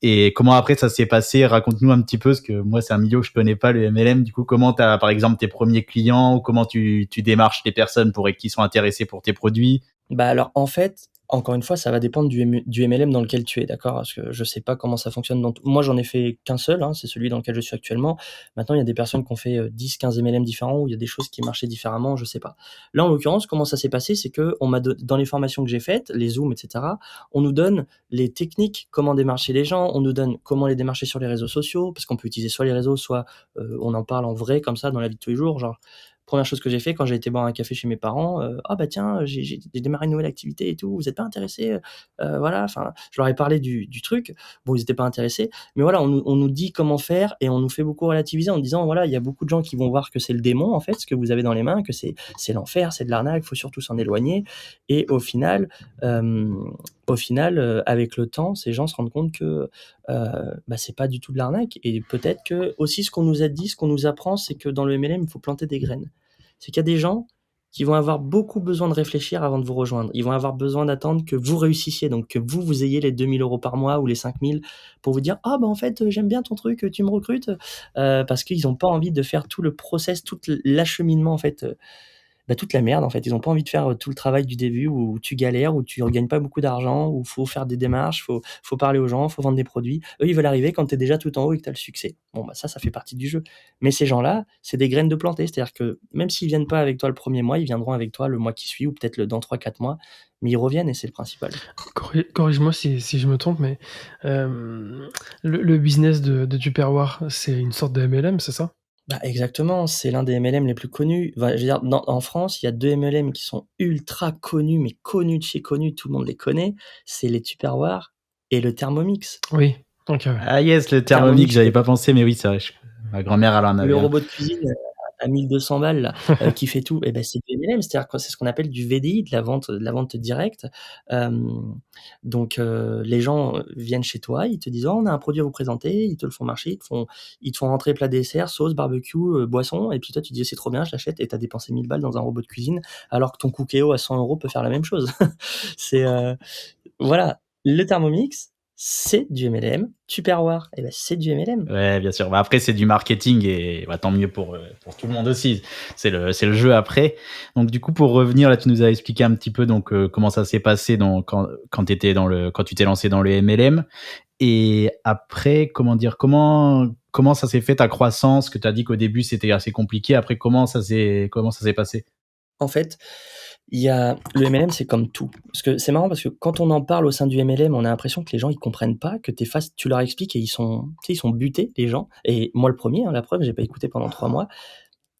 Et comment après ça s'est passé? Raconte-nous un petit peu, parce que moi, c'est un milieu que je connais pas, le MLM. Du coup, comment t'as, par exemple, tes premiers clients, ou comment tu démarches les personnes qui sont intéressées pour tes produits? Bah, alors, en fait, encore une fois, ça va dépendre du MLM dans lequel tu es, d'accord? Parce que je sais pas comment ça fonctionne moi, j'en ai fait qu'un seul, hein, c'est celui dans lequel je suis actuellement. Maintenant, il y a des personnes qui ont fait, 10-15 MLM différents où il y a des choses qui marchaient différemment, je sais pas. Là, en l'occurrence, comment ça s'est passé? C'est qu'on m'a dans les formations que j'ai faites, les Zooms et cetera, on nous donne les techniques, comment démarcher les gens, on nous donne comment les démarcher sur les réseaux sociaux, parce qu'on peut utiliser soit les réseaux, soit, on en parle en vrai comme ça dans la vie de tous les jours, genre. Première chose que j'ai fait quand j'ai été boire un café chez mes parents, «Ah bah tiens, j'ai démarré une nouvelle activité et tout, vous êtes pas intéressés?» Voilà, enfin, je leur ai parlé du truc. Bon, ils étaient pas intéressés, mais voilà, on nous dit comment faire et on nous fait beaucoup relativiser en disant: «Voilà, il y a beaucoup de gens qui vont voir que c'est le démon, en fait, ce que vous avez dans les mains, que c'est l'enfer, c'est de l'arnaque, faut surtout s'en éloigner» et avec le temps, ces gens se rendent compte que, bah, c'est pas du tout de l'arnaque et peut-être que aussi ce qu'on nous a dit, ce qu'on nous apprend, c'est que dans le MLM, il faut planter des graines. C'est qu'il y a des gens qui vont avoir beaucoup besoin de réfléchir avant de vous rejoindre. Ils vont avoir besoin d'attendre que vous réussissiez, donc que vous ayez les 2 000 € par mois ou les 5 000 pour vous dire: «Ah bah, en fait, j'aime bien ton truc, tu me recrutes?» Parce qu'ils ont pas envie de faire tout le process, tout l'acheminement, en fait, bah, toute la merde, en fait. Ils ont pas envie de faire, tout le travail du début où tu galères, où tu gagnes pas beaucoup d'argent, où faut faire des démarches, faut parler aux gens, faut vendre des produits. Eux, ils veulent arriver quand tu es déjà tout en haut et que tu as le succès. Bon, bah, ça fait partie du jeu. Mais ces gens-là, c'est des graines de planter. C'est-à-dire que même s'ils viennent pas avec toi le premier mois, ils viendront avec toi le mois qui suit ou peut-être dans 3-4 mois, mais ils reviennent et c'est le principal. Corrige-moi si je me trompe, mais le business de Tupperware, c'est une sorte de MLM, c'est ça? Bah, exactement, c'est l'un des MLM les plus connus. Bah, je veux dire, en France, il y a 2 MLM qui sont ultra connus, mais connus de chez connus, tout le monde les connaît, c'est les Tupperware et le Thermomix. Oui, OK, ouais. Ah yes, le Thermomix, Thermomix, j'avais pas pensé, mais oui, c'est vrai. Ma grand-mère, elle en le avait un. robot de cuisine, à 1 200 balles là, qui fait tout et ben c'est du MLM, c'est-à-dire que c'est ce qu'on appelle du VDI, de la vente directe. Hem, les gens, viennent chez toi, ils te disent: «Oh, on a un produit à vous présenter», ils te le font marcher, ils te font entrée, plat, dessert, sauce, barbecue, boisson et puis toi tu dis: «C'est trop bien, je l'achète» et tu as dépensé 1 000 balles dans un robot de cuisine, alors que ton Cookéo à 100 € peut faire la même chose. C'est, voilà, le Thermomix, c'est du MLM, Tupperware et ben c'est du MLM. Ouais, bien sûr. Bah, après, c'est du marketing et bah, tant mieux pour tout le monde aussi. C'est le jeu après. Donc, du coup, pour revenir, là, tu nous as expliqué un petit peu donc comment ça s'est passé quand tu t'es lancé dans le MLM. Et après, comment dire, comment ça s'est fait ta croissance, que tu as dit qu'au début c'était assez compliqué. Après, comment ça s'est passé? En fait, il y a le MLM, c'est comme tout. Parce que c'est marrant parce que quand on en parle au sein du MLM, on a l'impression que les gens ils comprennent pas, que tu leur expliques et ils sont, tu sais, ils sont butés les gens et moi le premier, hein, la preuve, j'ai pas écouté pendant 3 mois.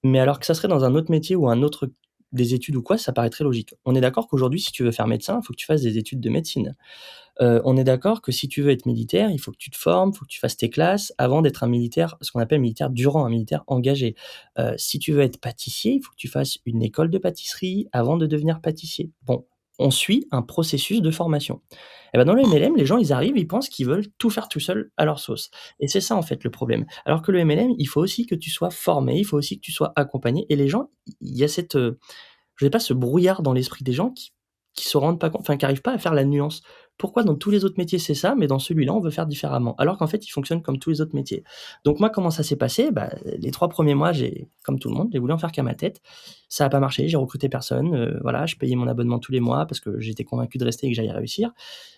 Mais alors que ça serait dans un autre métier ou un autre des études ou quoi, ça paraîtrait logique. On est d'accord qu'aujourd'hui, si tu veux faire médecin, il faut que tu fasses des études de médecine. On est d'accord que si tu veux être militaire, il faut que tu te formes, il faut que tu fasses tes classes avant d'être un militaire, ce qu'on appelle militaire durant, un militaire engagé. Si tu veux être pâtissier, il faut que tu fasses une école de pâtisserie avant de devenir pâtissier. Bon, on suit un processus de formation. Et ben, dans le MLM, les gens, ils arrivent, ils pensent qu'ils veulent tout faire tout seuls à leur sauce et c'est ça, en fait, le problème. Alors que le MLM, il faut aussi que tu sois formé, il faut aussi que tu sois accompagné et les gens, il y a cette, je sais pas, ce brouillard dans l'esprit des gens qui se rendent pas compte, enfin, qui arrivent pas à faire la nuance. Pourquoi dans tous les autres métiers c'est ça, mais dans celui-là on veut faire différemment? Alors qu'en fait il fonctionne comme tous les autres métiers. Donc moi comment ça s'est passé? Bah, les 3 premiers mois j'ai comme tout le monde, j'ai voulu en faire qu'à ma tête. Ça a pas marché, j'ai recruté personne, voilà, je payais mon abonnement tous les mois parce que j'étais convaincu de rester et que j'allais réussir.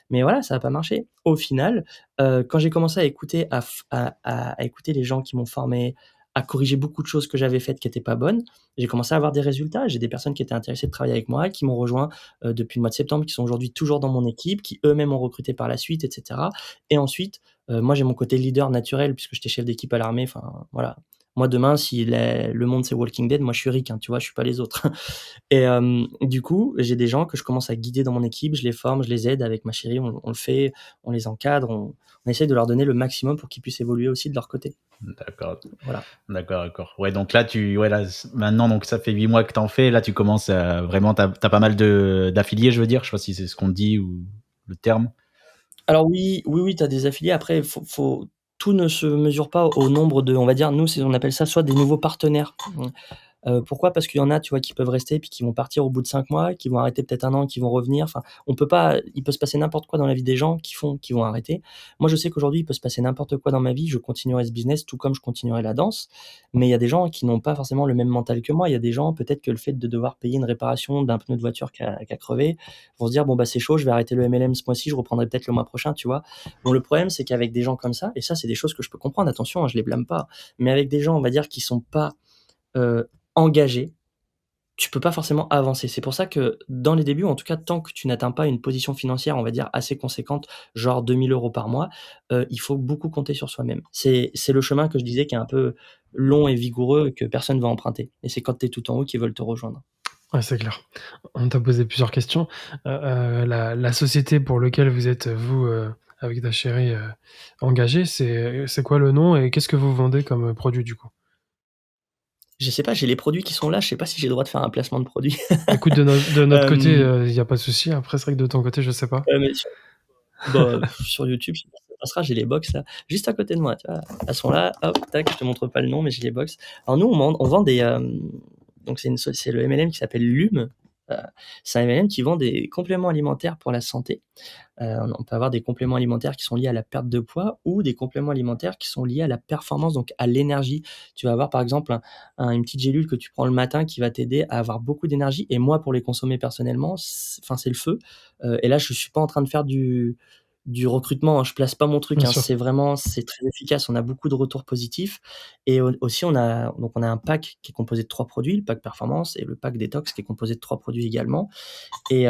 Mais voilà, ça a pas marché. Au final, quand j'ai commencé à écouter à écouter les gens qui m'ont formé, à corriger beaucoup de choses que j'avais faites qui étaient pas bonnes. J'ai commencé à avoir des résultats. J'ai des personnes qui étaient intéressées de travailler avec moi, qui m'ont rejoint, depuis le mois de septembre, qui sont aujourd'hui toujours dans mon équipe, qui eux-mêmes ont recruté par la suite et cetera et ensuite, moi j'ai mon côté leader naturel puisque j'étais chef d'équipe à l'armée, enfin voilà. Moi demain si le monde c'est Walking Dead, moi je suis Rick, hein, tu vois? Je suis pas les autres et du coup, j'ai des gens que je commence à guider dans mon équipe, je les forme, je les aide avec ma chérie, on le fait, on les encadre, on essaie de leur donner le maximum pour qu'ils puissent évoluer aussi de leur côté. D'accord, Voilà. d'accord, d'accord. Ouais, donc là, maintenant, donc ça fait 8 mois que t'en fais. Là, tu commences à vraiment, t'as pas mal d'affiliés, je veux dire. Je sais pas si c'est ce qu'on dit ou le terme. Alors oui, oui, oui, tu as des affiliés. Après, faut tout ne se mesure pas au nombre de on va dire, nous, c'est on appelle ça soit des nouveaux partenaires. Pourquoi? Parce qu'il y en a, tu vois, qui peuvent rester puis qui vont partir au bout de 5 mois, qui vont arrêter peut-être 1 an, qui vont revenir. Enfin, on peut pas il peut se passer n'importe quoi dans la vie des gens qui vont arrêter. Moi, je sais qu'aujourd'hui, il peut se passer n'importe quoi dans ma vie, je continuerai ce business tout comme je continuerai la danse. Mais il y a des gens qui n'ont pas forcément le même mental que moi. Il y a des gens, peut-être que le fait de devoir payer une réparation d'un pneu de voiture qui a crevé, vont se dire: «Bon, bah, c'est chaud, je vais arrêter le MLM ce mois-ci, je reprendrai peut-être le mois prochain», tu vois? Bon, le problème, c'est qu'avec des gens comme ça et ça, c'est des choses que je peux comprendre, attention, hein, je les blâme pas. Mais avec des gens, on va dire, qui sont pas, engagés, tu peux pas forcément avancer. C'est pour ça que dans les débuts, en tout cas, tant que tu n'atteins pas une position financière, on va dire, assez conséquente, genre 2 000 € par mois, il faut beaucoup compter sur soi-même. C'est le chemin que je disais qui est un peu long et vigoureux et que personne va emprunter et c'est quand tu es tout en haut qu'ils veulent te rejoindre. Ouais, c'est clair. On t'a posé plusieurs questions. La société pour lequel vous êtes, vous, avec ta chérie, engagés, c'est quoi le nom et qu'est-ce que vous vendez comme, produit, du coup? Je sais pas, j'ai les produits qui sont là, je sais pas si j'ai le droit de faire un placement de produit. Écoute, de notre côté, Hem, il y a pas de souci. Après, c'est vrai que de ton côté, je sais pas. mais bah, sur YouTube, je sais pas si ça passera, j'ai les box là, juste à côté de moi, tu vois? Elles sont là, hop, tac, je te montre pas le nom, mais j'ai les box. Alors nous, on vend des, donc c'est le MLM qui s'appelle Lume, heu, c'est un MLM qui vend des compléments alimentaires pour la santé. On peut avoir des compléments alimentaires qui sont liés à la perte de poids ou des compléments alimentaires qui sont liés à la performance, donc à l'énergie. Tu vas avoir par exemple une petite gélule que tu prends le matin qui va t'aider à avoir beaucoup d'énergie et moi pour les consommer personnellement, c'est le feu. Et là je suis pas en train de faire du recrutement, hein, je place pas mon truc, Bien hein, sûr. c'est très efficace, on a beaucoup de retours positifs et aussi on a un pack qui est composé de 3 produits, le pack performance et le pack détox qui est composé de 3 produits également et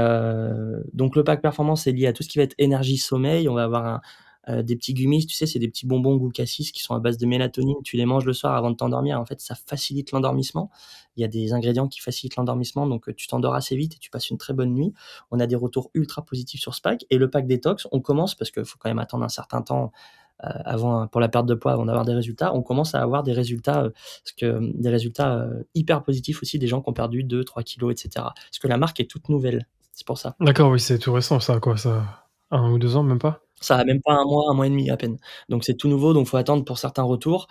donc le pack performance est lié à tout ce qui va être énergie, sommeil. On va avoir des petits gummies, tu sais, c'est des petits bonbons goût cassis qui sont à base de mélatonine. Tu les manges le soir avant de t'endormir. En fait, ça facilite l'endormissement. Il y a des ingrédients qui facilitent l'endormissement, donc tu t'endors assez vite et tu passes une très bonne nuit. On a des retours ultra positifs sur ce pack et le pack détox, on commence parce qu'il faut quand même attendre un certain temps, avant pour la perte de poids, avant d'avoir des résultats. On commence à avoir des résultats, des résultats, hyper positifs aussi, des gens qui ont perdu 2-3 kilos et cetera. Parce que la marque est toute nouvelle, c'est pour ça. D'accord, oui, c'est tout récent, ça a quoi ça? 1 ou 2 ans, même pas? Ça a même pas un mois et demi à peine. Donc c'est tout nouveau, donc faut attendre pour certains retours.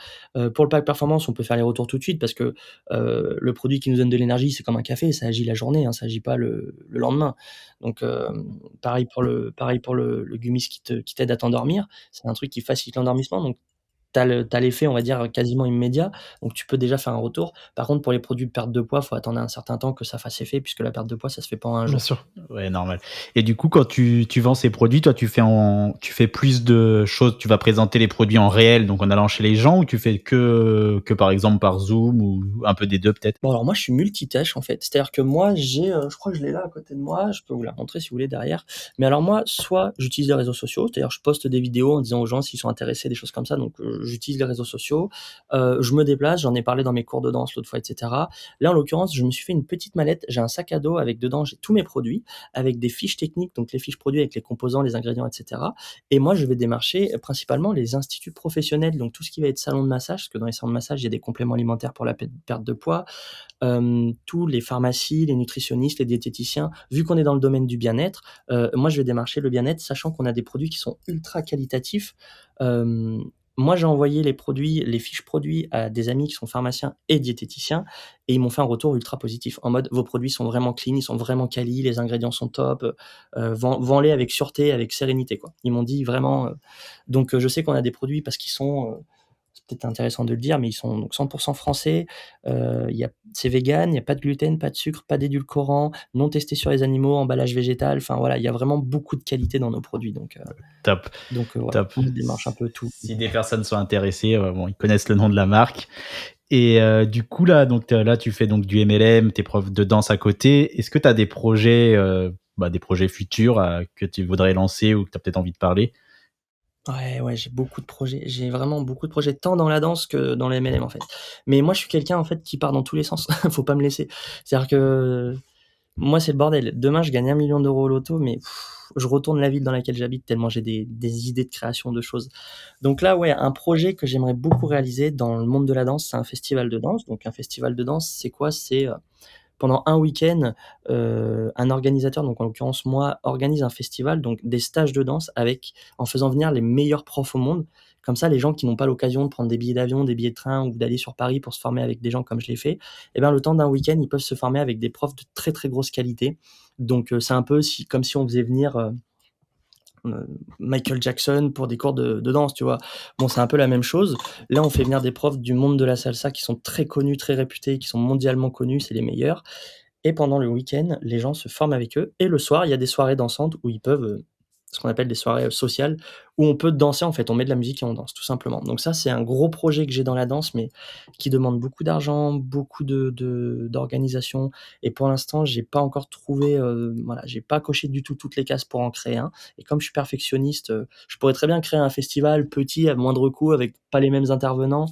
Pour le pack performance, on peut faire les retours tout de suite parce que, le produit qui nous donne de l'énergie, c'est comme un café, ça agit la journée, hein, ça agit pas le lendemain. Donc pareil pour le gummies qui t'aide à t'endormir. C'est un truc qui facilite l'endormissement, donc tu as l'effet, on va dire, quasiment immédiat, donc tu peux déjà faire un retour. Par contre, pour les produits de perte de poids, faut attendre un certain temps que ça fasse effet puisque la perte de poids, ça se fait pas en un Bien jour. sûr. Ouais, normal. Et du coup, quand tu vends ces produits, toi, tu fais plus de choses. Tu vas présenter les produits en réel, donc en allant chez les gens, ou tu fais que par exemple par Zoom ou un peu des deux peut-être. Bon, alors moi, je suis multitâche, en fait. C'est-à-dire que moi, je crois que je l'ai là à côté de moi, je peux vous la montrer si vous voulez derrière. Mais alors moi, soit j'utilise les réseaux sociaux, c'est-à-dire je poste des vidéos en disant aux gens s'ils sont intéressés, des choses comme ça, donc j'utilise les réseaux sociaux. Je me déplace, j'en ai parlé dans mes cours de danse l'autre fois, et cetera. Là, en l'occurrence, je me suis fait une petite mallette, j'ai un sac à dos avec dedans, j'ai tous mes produits, avec des fiches techniques, donc les fiches produits avec les composants, les ingrédients, et cetera. Et moi, je vais démarcher principalement les instituts professionnels, donc tout ce qui va être salon de massage, parce que dans les salons de massage, il y a des compléments alimentaires pour la perte de poids, tous les pharmacies, les nutritionnistes, les diététiciens, vu qu'on est dans le domaine du bien-être, moi je vais démarcher le bien-être, sachant qu'on a des produits qui sont ultra qualitatifs. Hem, Moi j'ai envoyé les produits, les fiches produits à des amis qui sont pharmaciens et diététiciens et ils m'ont fait un retour ultra positif en mode: «Vos produits sont vraiment clean, ils sont vraiment quali, les ingrédients sont top, vends-les avec sûreté, avec sérénité», quoi. Ils m'ont dit vraiment, donc je sais qu'on a des produits parce qu'ils sont, c'est peut-être intéressant de le dire, mais ils sont donc 100 français, il y a c'est végan, il y a pas de gluten, pas de sucre, pas d'édulcorant, non testé sur les animaux, emballage végétal, enfin voilà, il y a vraiment beaucoup de qualité dans nos produits Top, donc voilà, top. on démarche un peu tout. Si des personnes sont intéressées, bon, ils connaissent le nom de la marque. Et du coup, là, donc, là, tu fais donc du MLM, tes profs de danse à côté. Est-ce que tu as des projets futurs que tu voudrais lancer ou que tu as peut-être envie de parler? Ouais, ouais, j'ai beaucoup de projets. J'ai vraiment beaucoup de projets, tant dans la danse que dans le MLM, en fait. Mais moi, je suis quelqu'un, en fait, qui part dans tous les sens. Faut pas me laisser. C'est-à-dire que moi, c'est le bordel. Demain, je gagne 1 million d'euros au loto, mais je retourne la ville dans laquelle j'habite tellement j'ai des idées de création de choses. Donc là, ouais, un projet que j'aimerais beaucoup réaliser dans le monde de la danse, c'est un festival de danse. Donc un festival de danse, c'est quoi? C'est, pendant un week-end, un organisateur, donc en l'occurrence moi, organise un festival, donc des stages de danse en faisant venir les meilleurs profs au monde. Comme ça, les gens qui n'ont pas l'occasion de prendre des billets d'avion, des billets de train ou d'aller sur Paris pour se former avec des gens comme je l'ai fait, et bien le temps d'un week-end, ils peuvent se former avec des profs de très, très grosse qualité. Donc c'est un peu comme si on faisait venir, Michael Jackson pour des cours de danse, tu vois? Bon, c'est un peu la même chose. Là, on fait venir des profs du monde de la salsa qui sont très connus, très réputés, qui sont mondialement connus, c'est les meilleurs. Et pendant le week-end, les gens se forment avec eux et le soir, il y a des soirées dansantes où ils peuvent, ce qu'on appelle des soirées, sociales, où on peut danser en fait, on met de la musique et on danse tout simplement. Donc ça, c'est un gros projet que j'ai dans la danse, mais qui demande beaucoup d'argent, beaucoup d'organisation et pour l'instant, j'ai pas encore trouvé, voilà, j'ai pas coché du tout toutes les cases pour en créer un et comme je suis perfectionniste, je pourrais très bien créer un festival petit à moindre coût avec pas les mêmes intervenants,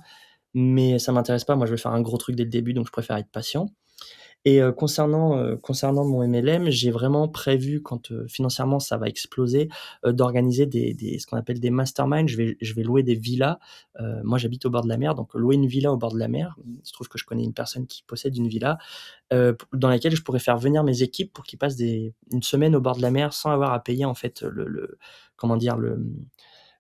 mais ça m'intéresse pas. Moi, je veux faire un gros truc dès le début, donc je préfère être patient. Et concernant mon MLM, j'ai vraiment prévu quand, financièrement ça va exploser, d'organiser des ce qu'on appelle des masterminds. Je vais louer des villas. Moi j'habite au bord de la mer, donc louer une villa au bord de la mer. Il se trouve que je connais une personne qui possède une villa, p dans laquelle je pourrais faire venir mes équipes pour qu'ils passent une semaine au bord de la mer sans avoir à payer en fait, le comment dire?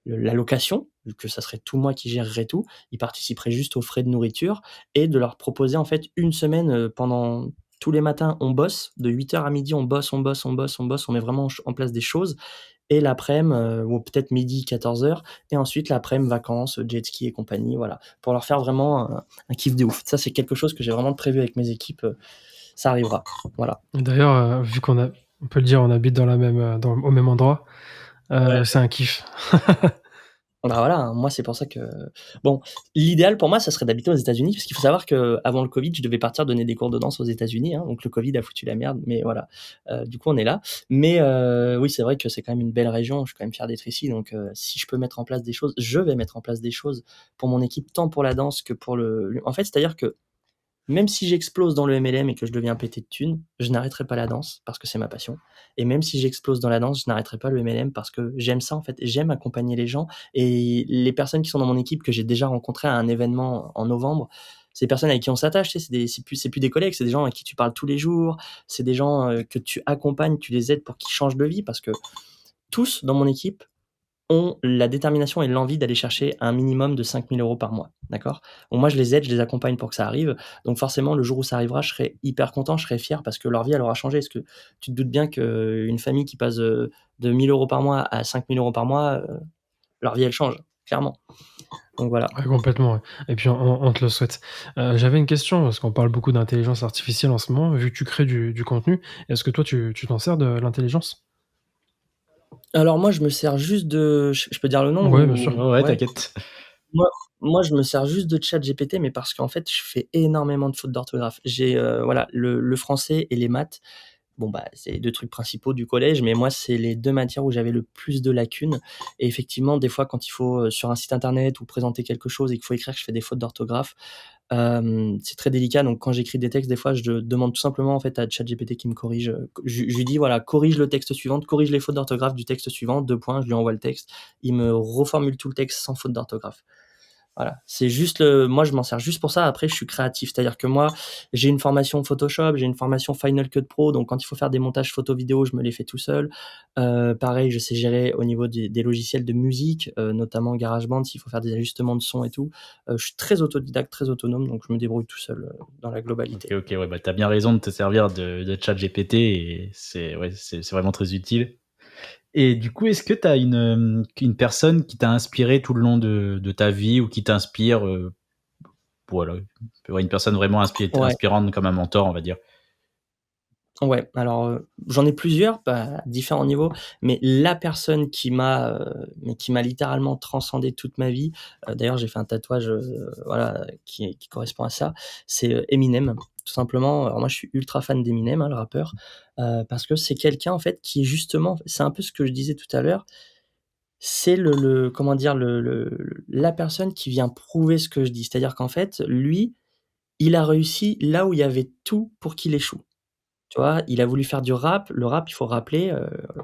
La location, vu que ça serait tout moi qui gérerais tout. Ils participeraient juste aux frais de nourriture et de leur proposer en fait une semaine, pendant tous les matins, on bosse, de 8 heures à midi, on bosse, on bosse, on bosse, on bosse, on met vraiment en place des choses et l'après-midi, ou peut-être midi, 14 heures et ensuite l'après-midi, vacances, jet ski et compagnie, voilà. Pour leur faire vraiment un kiff de ouf. Ça, c'est quelque chose que j'ai vraiment prévu avec mes équipes, ça arrivera. Voilà. Et d'ailleurs, vu on peut le dire, on habite dans la même, au même endroit, Ouais. c'est un kiff. Bah, voilà, hein, moi, c'est pour ça que bon, l'idéal pour moi, ça serait d'habiter aux États-Unis, parce qu'il faut savoir qu'avant le Covid, je devais partir donner des cours de danse aux États-Unis, hein, donc le Covid a foutu la merde, mais voilà, du coup, on est là. Mais oui, c'est vrai que c'est quand même une belle région, je suis quand même fier d'être ici, donc si je peux mettre en place des choses, je vais mettre en place des choses pour mon équipe, tant pour la danse que pour le en fait, c'est-à-dire que même si j'explose dans le MLM et que je deviens pété de thunes, je n'arrêterai pas la danse parce que c'est ma passion et même si j'explose dans la danse, je n'arrêterai pas le MLM parce que j'aime ça, en fait. J'aime accompagner les gens et les personnes qui sont dans mon équipe que j'ai déjà rencontrées à un événement en novembre, c'est des personnes avec qui on s'attache, tu sais, c'est plus des collègues, c'est des gens avec qui tu parles tous les jours, c'est des gens, que tu accompagnes, tu les aides pour qu'ils changent de vie parce que tous dans mon équipe ont la détermination et l'envie d'aller chercher un minimum de 5 000 € par mois, d'accord? Donc moi, je les aide, je les accompagne pour que ça arrive. Donc forcément, le jour où ça arrivera, je serai hyper content, je serai fier parce que leur vie, elle aura changé. Parce que tu te doutes bien qu'une famille qui passe, de 1 000 € par mois à 5 000 € par mois, leur vie, elle change, clairement. Donc voilà. Ouais, complètement, ouais, et puis on te le souhaite. J'avais une question parce qu'on parle beaucoup d'intelligence artificielle en ce moment. Vu que tu crées du contenu, est-ce que toi tu t'en sers de l'intelligence? Alors moi, je me sers juste de je peux dire le nom Ouais, bien sûr. ou Ouais, ouais? t'inquiète. Moi moi, je me sers juste de ChatGPT, mais parce qu'en fait, je fais énormément de fautes d'orthographe. J'ai, voilà, le français et les maths. Bon, bah, c'est les 2 trucs principaux du collège, mais moi, c'est les 2 matières où j'avais le plus de lacunes et effectivement, des fois, quand il faut, sur un site internet ou présenter quelque chose et qu'il faut écrire, que je fais des fautes d'orthographe, c'est très délicat. Donc quand j'écris des textes, des fois, je demande tout simplement, en fait, à ChatGPT qui me corrige, je lui dis: «Voilà, corrige le texte suivant, corrige les fautes d'orthographe du texte suivant, 2 points». Je lui envoie le texte. Il me reformule tout le texte sans faute d'orthographe. Voilà, c'est juste moi, je m'en sers juste pour ça. Après, je suis créatif, c'est-à-dire que moi, j'ai une formation Photoshop, j'ai une formation Final Cut Pro, donc quand il faut faire des montages photo vidéo, je me les fais tout seul. Pareil, je sais gérer au niveau des logiciels de musique, notamment GarageBand, s'il faut faire des ajustements de son et tout. Je suis très autodidacte, très autonome, donc je me débrouille tout seul, dans la OK, globalité. OK, ouais, bah, tu bien raison de te servir de ChatGPT et c'est ouais, c'est vraiment très utile. Et du coup, est-ce que tu as une personne qui t'a inspiré tout le long de ta vie ou qui t'inspire, voilà, ouais, une personne vraiment Ouais. inspirante comme un mentor, on va dire? Ouais, alors, j'en ai plusieurs, bah, à différents niveaux, mais la personne qui m'a littéralement transcendé toute ma vie, d'ailleurs j'ai fait un tatouage, voilà, qui correspond à ça, c'est, Eminem, tout simplement. Alors moi je suis ultra fan d'Eminem, hein, le rappeur, parce que c'est quelqu'un en fait qui est justement c'est un peu ce que je disais tout à l'heure, c'est le comment dire? La personne qui vient prouver ce que je dis. C'est-à-dire qu'en fait, lui, il a réussi là où il y avait tout pour qu'il échoue. Tu vois? Il a voulu faire du rap. Le rap, il faut rappeler,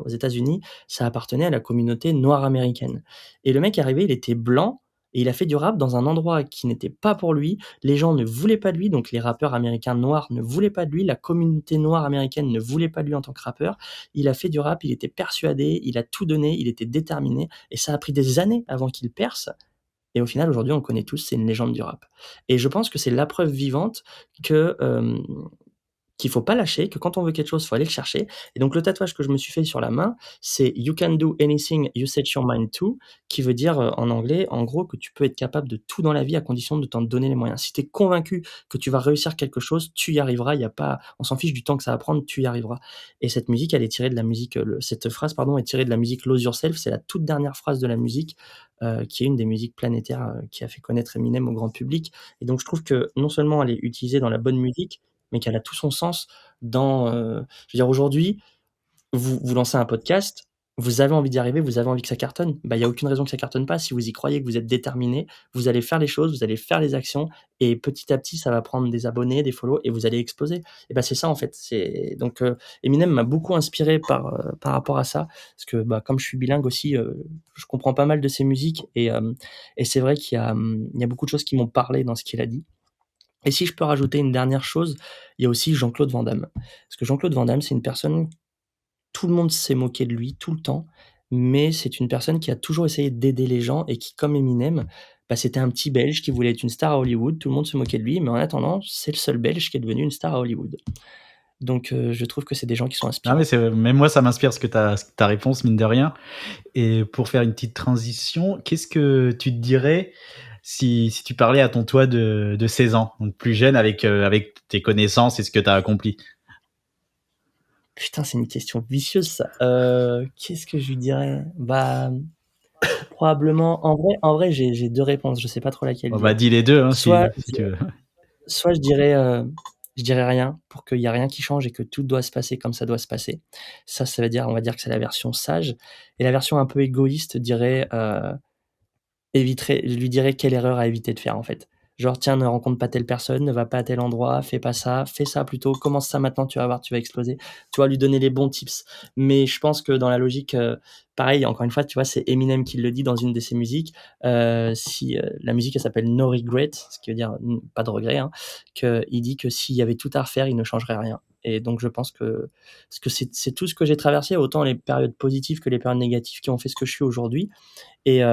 aux États-Unis, ça appartenait à la communauté noire américaine et le mec est arrivé, il était blanc et il a fait du rap dans un endroit qui n'était pas pour lui. Les gens ne voulaient pas de lui, donc les rappeurs américains noirs ne voulaient pas de lui. La communauté noire américaine ne voulait pas de lui en tant que rappeur. Il a fait du rap, il était persuadé, il a tout donné, il était déterminé et ça a pris des années avant qu'il perce et au final, aujourd'hui, on le connaît tous, c'est une légende du rap et je pense que c'est la preuve vivante que, qu'il faut pas lâcher, que quand on veut quelque chose, faut aller le chercher et donc le tatouage que je me suis fait sur la main, c'est «You can do anything you set your mind to», qui veut dire, en anglais, en gros, que tu peux être capable de tout dans la vie à condition de t'en donner les moyens. Si tu es convaincu que tu vas réussir quelque chose, tu y arriveras, il y a pas on s'en fiche du temps que ça va prendre, tu y arriveras et cette musique, elle est tirée de la musique, cette phrase, pardon, est tirée de la musique «Lose Yourself», c'est la toute dernière phrase de la musique, qui est une des musiques planétaires, qui a fait connaître Eminem au grand public et donc je trouve que non seulement elle est utilisée dans la bonne musique, mais qu'elle a tout son sens dans, je veux dire aujourd'hui, vous lancez un podcast, vous avez envie d'y arriver, vous avez envie que ça cartonne. Bah, il y a aucune raison que ça cartonne pas. Si vous y croyez, que vous êtes déterminé, vous allez faire les choses, vous allez faire les actions et petit à petit, ça va prendre des abonnés, des follow et vous allez exploser. Et bah, c'est ça en fait. C'est donc Eminem m'a beaucoup inspiré par rapport à ça parce que, bah, comme je suis bilingue aussi, je comprends pas mal de ses musiques et c'est vrai il y a beaucoup de choses qui m'ont parlé dans ce qu'il a dit. Et si je peux rajouter une dernière chose, il y a aussi Jean-Claude Van Damme. Parce que Jean-Claude Van Damme, c'est une personne, tout le monde s'est moqué de lui tout le temps, mais c'est une personne qui a toujours essayé d'aider les gens et qui, comme Eminem, bah, c'était un petit Belge qui voulait être une star à Hollywood. Tout le monde se moquait de lui, mais en attendant, c'est le seul Belge qui est devenu une star à Hollywood. Donc je trouve que c'est des gens qui sont Ah mais inspirants. c'est même moi ça m'inspire ce que ta réponse mine de rien. Et pour faire une petite transition, qu'est-ce que tu te dirais si tu parlais à ton toi de 16 ans, donc plus jeune avec tes connaissances et ce que tu as accompli? Putain, c'est une question vicieuse ça. Qu'est-ce que je lui dirais? Bah, probablement en vrai, j'ai 2 réponses, je sais pas trop laquelle On va dire. dire les deux, hein, Soit si tu veux. Soit je dirais rien pour qu'il y a rien qui change et que tout doit se passer comme ça doit se passer. Ça veut dire on va dire que c'est la version sage et la version un peu égoïste dirait, éviterait je lui dirais quelle erreur à éviter de faire, en fait. Genre: «Tiens, ne rencontre pas telle personne, ne va pas à tel endroit, fais pas ça, fais ça plutôt, commence ça maintenant, tu vas voir, tu vas exploser». Tu vois? Lui donner les bons tips. Mais je pense que dans la logique, pareil, encore une fois, tu vois, c'est Eminem qui le dit dans une de ses musiques, si, la musique elle s'appelle No Regret, ce qui veut dire pas de regret, hein, qu'il dit que s'il y avait tout à refaire, il ne changerait rien et donc je pense que parce que c'est tout ce que j'ai traversé, autant les périodes positives que les périodes négatives qui ont fait ce que je suis aujourd'hui et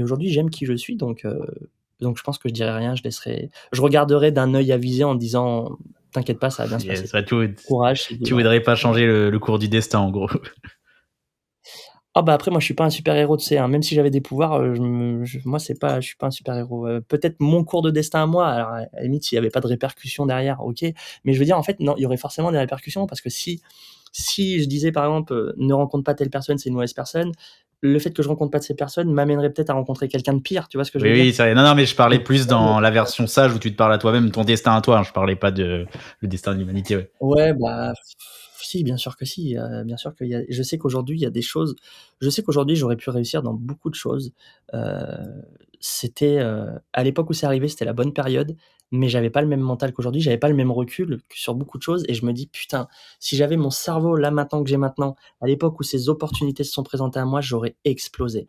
aujourd'hui, j'aime qui je suis donc je pense que je dirais rien, je regarderai d'un œil avisé en disant: «T'inquiète pas, ça va bien se Yes, passer. ouais, Courage, c'est tu dur». voudrais pas Voilà. changer le cours du destin en gros. Ah bah, après moi je suis pas un super héros, tu sais, hein, même si j'avais des pouvoirs, moi c'est pas je suis pas un super héros, peut-être mon cours de destin à moi, alors à la limite s'il y avait pas de répercussions derrière, OK, mais je veux dire en fait non, il y aurait forcément des répercussions parce que si je disais par exemple, «Ne rencontre pas telle personne, c'est une mauvaise personne», le fait que je rencontre pas de ces personnes m'amènerait peut-être à rencontrer quelqu'un de pire, tu vois ce que je Oui, veux dire? oui, c'est vrai. Non, non, mais je parlais Donc plus dans la version sage où tu te parles à toi-même, ton destin à toi, hein. Je parlais pas de le destin de l'humanité, ouais. ouais, bah, si, bien sûr que si, bien sûr qu'il y a je sais qu'aujourd'hui, il y a des choses je sais qu'aujourd'hui, j'aurais pu réussir dans beaucoup de choses. C'était, à l'époque où c'est arrivé, c'était la bonne période, mais j'avais pas le même mental qu'aujourd'hui, j'avais pas le même recul que sur beaucoup de choses et je me dis: «Putain, si j'avais mon cerveau là, maintenant que j'ai maintenant, à l'époque où ces opportunités se sont présentées à moi, j'aurais explosé».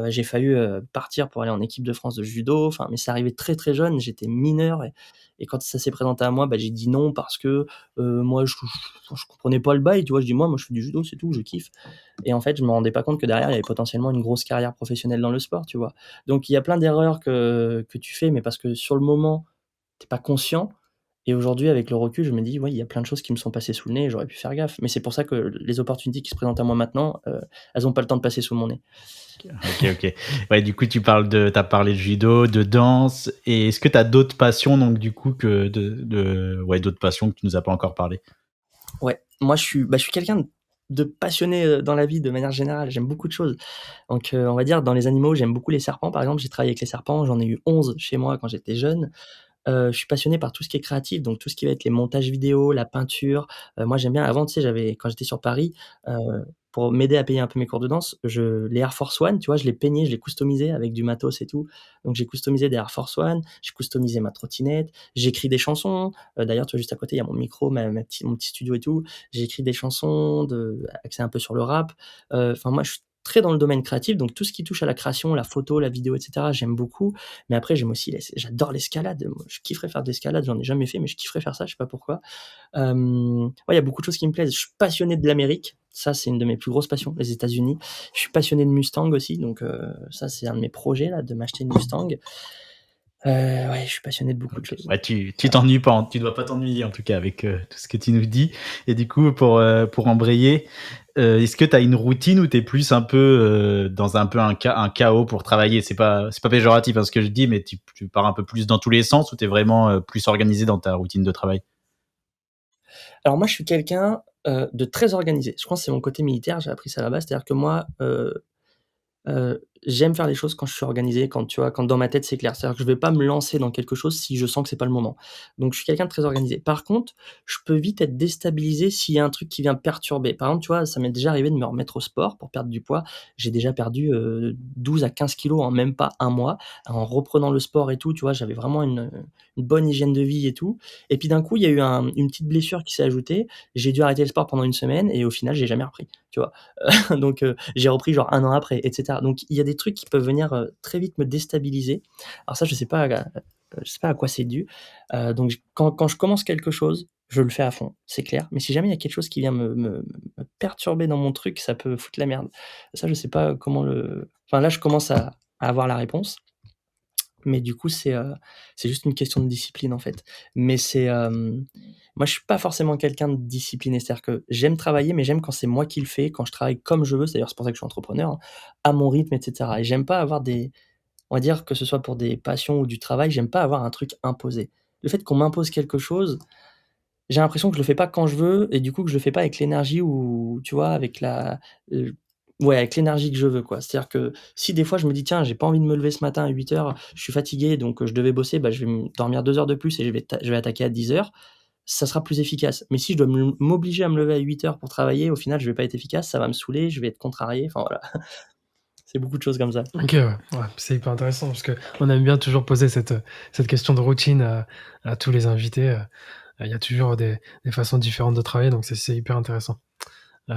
J'ai faillu, partir pour aller en équipe de France de judo, enfin, mais c'est arrivé très, très jeune, j'étais mineur et quand ça s'est présenté à moi, bah, j'ai dit non parce que, moi je comprenais pas le bail, tu vois? Je dis: «Moi je fais du judo, c'est tout, je kiffe» et en fait, je me rendais pas compte que derrière, il y avait potentiellement une grosse carrière professionnelle dans le sport, tu vois? Donc il y a plein d'erreurs que tu fais, mais parce que sur le moment, tu es pas conscient et aujourd'hui, avec le recul, je me dis: «Ouais, il y a plein de choses qui me sont passées sous le nez et j'aurais pu faire gaffe». Mais c'est pour ça que les opportunités qui se présentent à moi maintenant, elles ont pas le temps de passer sous mon nez. OK, OK. Ouais, du coup, t'as parlé de judo, de danse et est-ce que tu as d'autres passions donc du coup que ouais, d'autres passions que tu nous as pas encore parlé? Ouais, moi je suis quelqu'un de passionné, dans la vie de manière générale, j'aime beaucoup de choses. Donc on va dire dans les animaux, j'aime beaucoup les serpents par exemple, j'ai travaillé avec les serpents, j'en ai eu 11 chez moi quand j'étais jeune. Je suis passionné par tout ce qui est créatif, donc tout ce qui va être les montages vidéo, la peinture. Moi, j'aime bien avant, tu sais, j'avais quand j'étais sur Paris, pour m'aider à payer un peu mes cours de danse, les Air Force One, tu vois, je les peignais, je les customisais avec du matos et tout. Donc j'ai customisé des Air Force One, j'ai customisé ma trottinette, j'écris des chansons. D'ailleurs, tu vois, juste à côté, il y a mon micro, mon petit studio et tout. J'ai écrit des chansons axées un peu sur le rap. Enfin, moi, je suis très dans le domaine créatif, donc tout ce qui touche à la création, la photo, la vidéo et cetera, j'aime beaucoup. Mais après, j'aime aussi j'adore l'escalade. Moi, je kifferais faire de l'escalade, j'en ai jamais fait, mais je kifferais faire ça, je sais pas pourquoi. Ouais, il y a beaucoup de choses qui me plaisent. Je suis passionné de l'Amérique, ça, c'est une de mes plus grosses passions, les États-Unis. Je suis passionné de Mustang aussi, donc ça, c'est un de mes projets là, de m'acheter une Mustang. Ouais, je suis passionné de beaucoup de Ok. choses. Ouais, tu t'ennuies pas, tu dois pas t'ennuyer en tout cas avec tout ce que tu nous dis. Et du coup, pour embrayer, est-ce que tu as une routine ou tu es plus un peu dans un peu un chaos pour travailler? C'est pas péjoratif hein, ce que je dis, mais tu pars un peu plus dans tous les sens ou tu es vraiment plus organisé dans ta routine de travail? Alors moi, je suis quelqu'un, de très organisé. Je pense que c'est mon côté militaire, j'ai appris ça là-bas. C'est-à-dire que moi, j'aime faire les choses quand je suis organisé, quand tu vois, quand dans ma tête c'est clair. C'est-à-dire que je vais pas me lancer dans quelque chose si je sens que c'est pas le moment. Donc je suis quelqu'un de très organisé. Par contre, je peux vite être déstabilisé s'il y a un truc qui vient perturber. Par exemple, tu vois, ça m'est déjà arrivé de me remettre au sport pour perdre du poids. J'ai déjà perdu, 12 à 15 kilogrammes en même pas un mois. En reprenant le sport et tout, tu vois, j'avais vraiment une bonne hygiène de vie et tout. Et puis d'un coup, il y a eu une petite blessure qui s'est ajoutée. J'ai dû arrêter le sport pendant une semaine et au final, j'ai jamais repris, tu vois? Donc j'ai repris genre 1 an après et cetera. Donc il y a des trucs qui peuvent venir, très vite me déstabiliser. Alors ça, je sais pas à quoi c'est dû. Donc quand je commence quelque chose, je le fais à fond, c'est clair. Mais si jamais il y a quelque chose qui vient me perturber dans mon truc, ça peut foutre la merde. Ça, je sais pas comment le enfin là, je commence à avoir la réponse, mais du coup, c'est juste une question de discipline, en fait. Mais moi, je suis pas forcément quelqu'un de discipliné. C'est-à-dire que j'aime travailler, mais j'aime quand c'est moi qui le fais, quand je travaille comme je veux. C'est d'ailleurs, c'est pour ça que je suis entrepreneur, hein, à mon rythme et cetera. Et j'aime pas avoir on va dire que ce soit pour des passions ou du travail, j'aime pas avoir un truc imposé. Le fait qu'on m'impose quelque chose, j'ai l'impression que je le fais pas quand je veux et du coup que je le fais pas avec l'énergie ou tu vois, avec l ouais, avec l'énergie que je veux, quoi. C'est-à-dire que si des fois je me dis: «Tiens, j'ai pas envie de me lever ce matin à 8 heures, je suis fatigué donc je devais bosser, bah, je vais dormir 2 heures de plus et je vais attaquer à 10 heures», ça sera plus efficace. Mais si je dois m'obliger à me lever à 8 heures pour travailler, au final, je vais pas être efficace, ça va me saouler, je vais être contrarié, enfin voilà, c'est beaucoup de choses comme ça. OK, ouais, ouais, c'est hyper intéressant parce qu'on aime bien toujours poser cette question de routine à tous les invités, il y a toujours des façons différentes de travailler donc c'est hyper intéressant. Heu,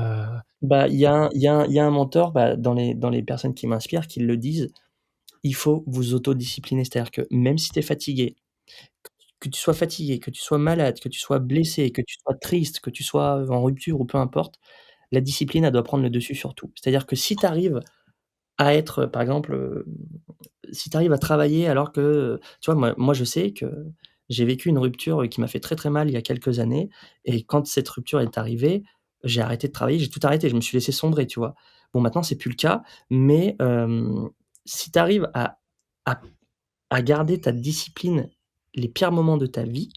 Bah, il y a un mentor, bah, dans les personnes qui m'inspirent, qui le disent: «Il faut vous autodiscipliner». C'est-à-dire que même si tu es fatigué, que tu sois fatigué, que tu sois malade, que tu sois blessé, que tu sois triste, que tu sois en rupture ou peu importe, la discipline, elle doit prendre le dessus sur tout. C'est-à-dire que si tu arrives à être, par exemple, si tu arrives à travailler alors que, tu vois, moi je sais que j'ai vécu une rupture, qui m'a fait très, très mal il y a quelques années et quand cette rupture est arrivée, j'ai arrêté de travailler, j'ai tout arrêté, je me suis laissé sombrer, tu vois? Bon maintenant c'est plus le cas, mais si tu arrives à garder ta discipline les pires moments de ta vie,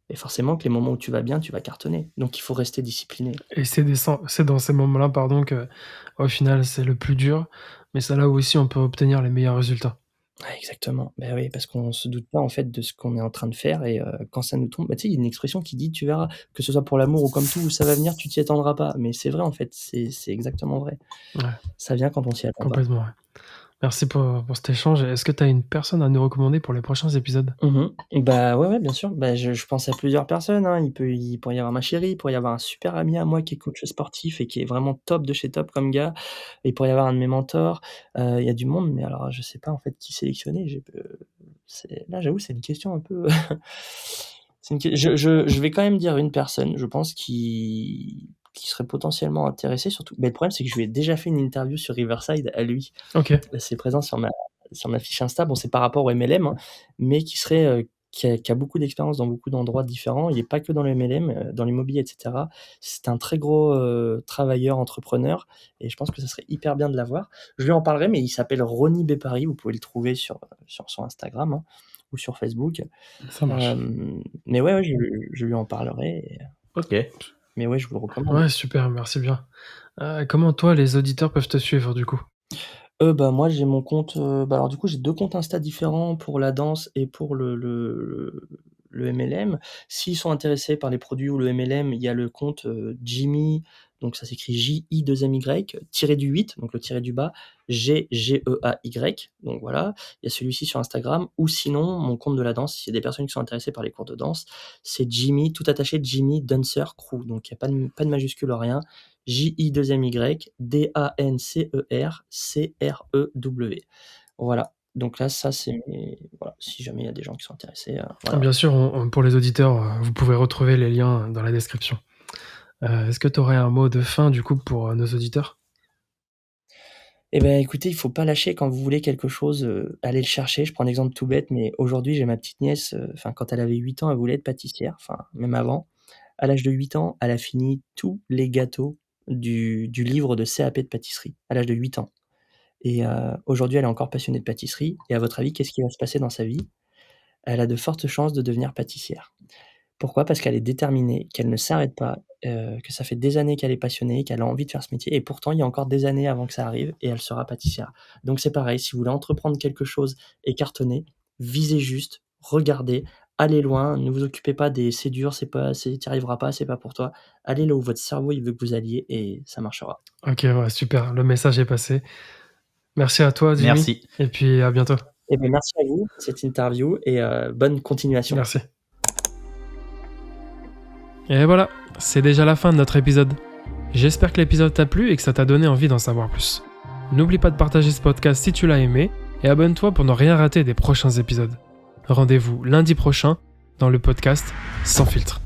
et forcément que les moments où tu vas bien, tu vas cartonner. Donc il faut rester discipliné. et c'est dans ces moments-là, pardon, qu'au final, c'est le plus dur, mais c'est là où aussi on peut obtenir les meilleurs résultats. Ouais, exactement. Ben oui, parce qu'on se doute pas, en fait, de ce qu'on est en train de faire et quand ça nous tombe bah, tu sais, il y a une expression qui dit: «Tu verras, que ce soit pour l'amour ou comme tout, ça va venir, tu t'y attendras pas». Mais c'est vrai, en fait, c'est exactement vrai. Ouais, Ça vient quand on s'y attend pas. complètement, ouais. Merci pour cet échange. Est-ce que tu as une personne à nous recommander pour les prochains épisodes? Mmh. Bah, ouais, ouais, bien sûr. Bah, je pense à plusieurs personnes, hein. Il pourrait y avoir ma chérie, il pourrait y avoir un super ami à moi qui est coach sportif et qui est vraiment top de chez top comme gars. Il pourrait y avoir un de mes mentors. Il y a du monde, mais alors je sais pas, en fait, qui sélectionner. J'avoue, c'est une question un peu c'est une ques je vais quand même dire une personne, je pense, qui serait potentiellement intéressée, surtout mais le problème, c'est que je lui ai déjà fait une interview sur Riverside à lui. OK, C'est présent sur ma fiche Insta. Bon, c'est par rapport au MLM, hein, mais qui a beaucoup d'expérience dans beaucoup d'endroits différents. Il est pas que dans le MLM, dans l'immobilier et cetera. C'est un très gros, travailleur, entrepreneur et je pense que ça serait hyper bien de l'avoir. Je lui en parlerai, mais il s'appelle Rony Bepari. Vous pouvez le trouver sur son Instagram, hein, ou sur Facebook. ça marche. Mais ouais, ouais, je lui en parlerai et Ok. mais ouais, je vous le recommande. Ouais, super, merci bien. Comment toi, les auditeurs peuvent te suivre du coup? Bah, moi, j'ai mon compte, alors, du coup, j'ai 2 comptes Insta différents pour la danse et pour le MLM. S'ils sont intéressés par les produits ou le MLM, il y a le compte, Jimmy, donc ça s'écrit J-I-2-M-Y, tiré du 8, donc le tiré du bas, G-G-E-A-Y, donc voilà. Il y a celui-ci sur Instagram ou sinon mon compte de la danse, s'il y a des personnes qui sont intéressées par les cours de danse, c'est Jimmy, tout attaché, Jimmy Dancer Crew, donc il y a pas de majuscule, rien. J-I-2-M-Y, D-A-N-C-E-R-C-R-E-W. Voilà, donc là, ça, c'est voilà, si jamais il y a des gens qui sont intéressés, voilà. Bien sûr, pour les auditeurs, vous pouvez retrouver les liens dans la description. Est-ce que tu aurais un mot de fin du coup pour, nos auditeurs? Eh ben, écoutez, il faut pas lâcher quand vous voulez quelque chose, allez le chercher. Je prends un exemple tout bête, mais aujourd'hui, j'ai ma petite nièce, enfin, quand elle avait 8 ans, elle voulait être pâtissière, enfin, même avant. À l'âge de 8 ans, elle a fini tous les gâteaux du livre de CAP de pâtisserie, à l'âge de 8 ans et aujourd'hui, elle est encore passionnée de pâtisserie et à votre avis, qu'est-ce qui va se passer dans sa vie? Elle a de fortes chances de devenir pâtissière. Pourquoi? Parce qu'elle est déterminée, qu'elle ne s'arrête pas, que ça fait des années qu'elle est passionnée, qu'elle a envie de faire ce métier et pourtant il y a encore des années avant que ça arrive et elle sera pâtissière. Donc c'est pareil, si vous voulez entreprendre quelque chose et cartonner, visez juste, regardez, allez loin, ne vous occupez pas des «c'est dur, tu y arriveras pas, c'est pas pour toi». Allez là où votre cerveau, il veut que vous alliez et ça marchera. OK, ouais, super, le message est passé. Merci à toi Jimmy Merci. et puis à bientôt. Et beh, merci à vous pour cette interview et bonne continuation. Merci. Et voilà, c'est déjà la fin de notre épisode. J'espère que l'épisode t'a plu et que ça t'a donné envie d'en savoir plus. N'oublie pas de partager ce podcast si tu l'as aimé et abonne-toi pour ne rien rater des prochains épisodes. Rendez-vous lundi prochain dans le podcast Sans filtre.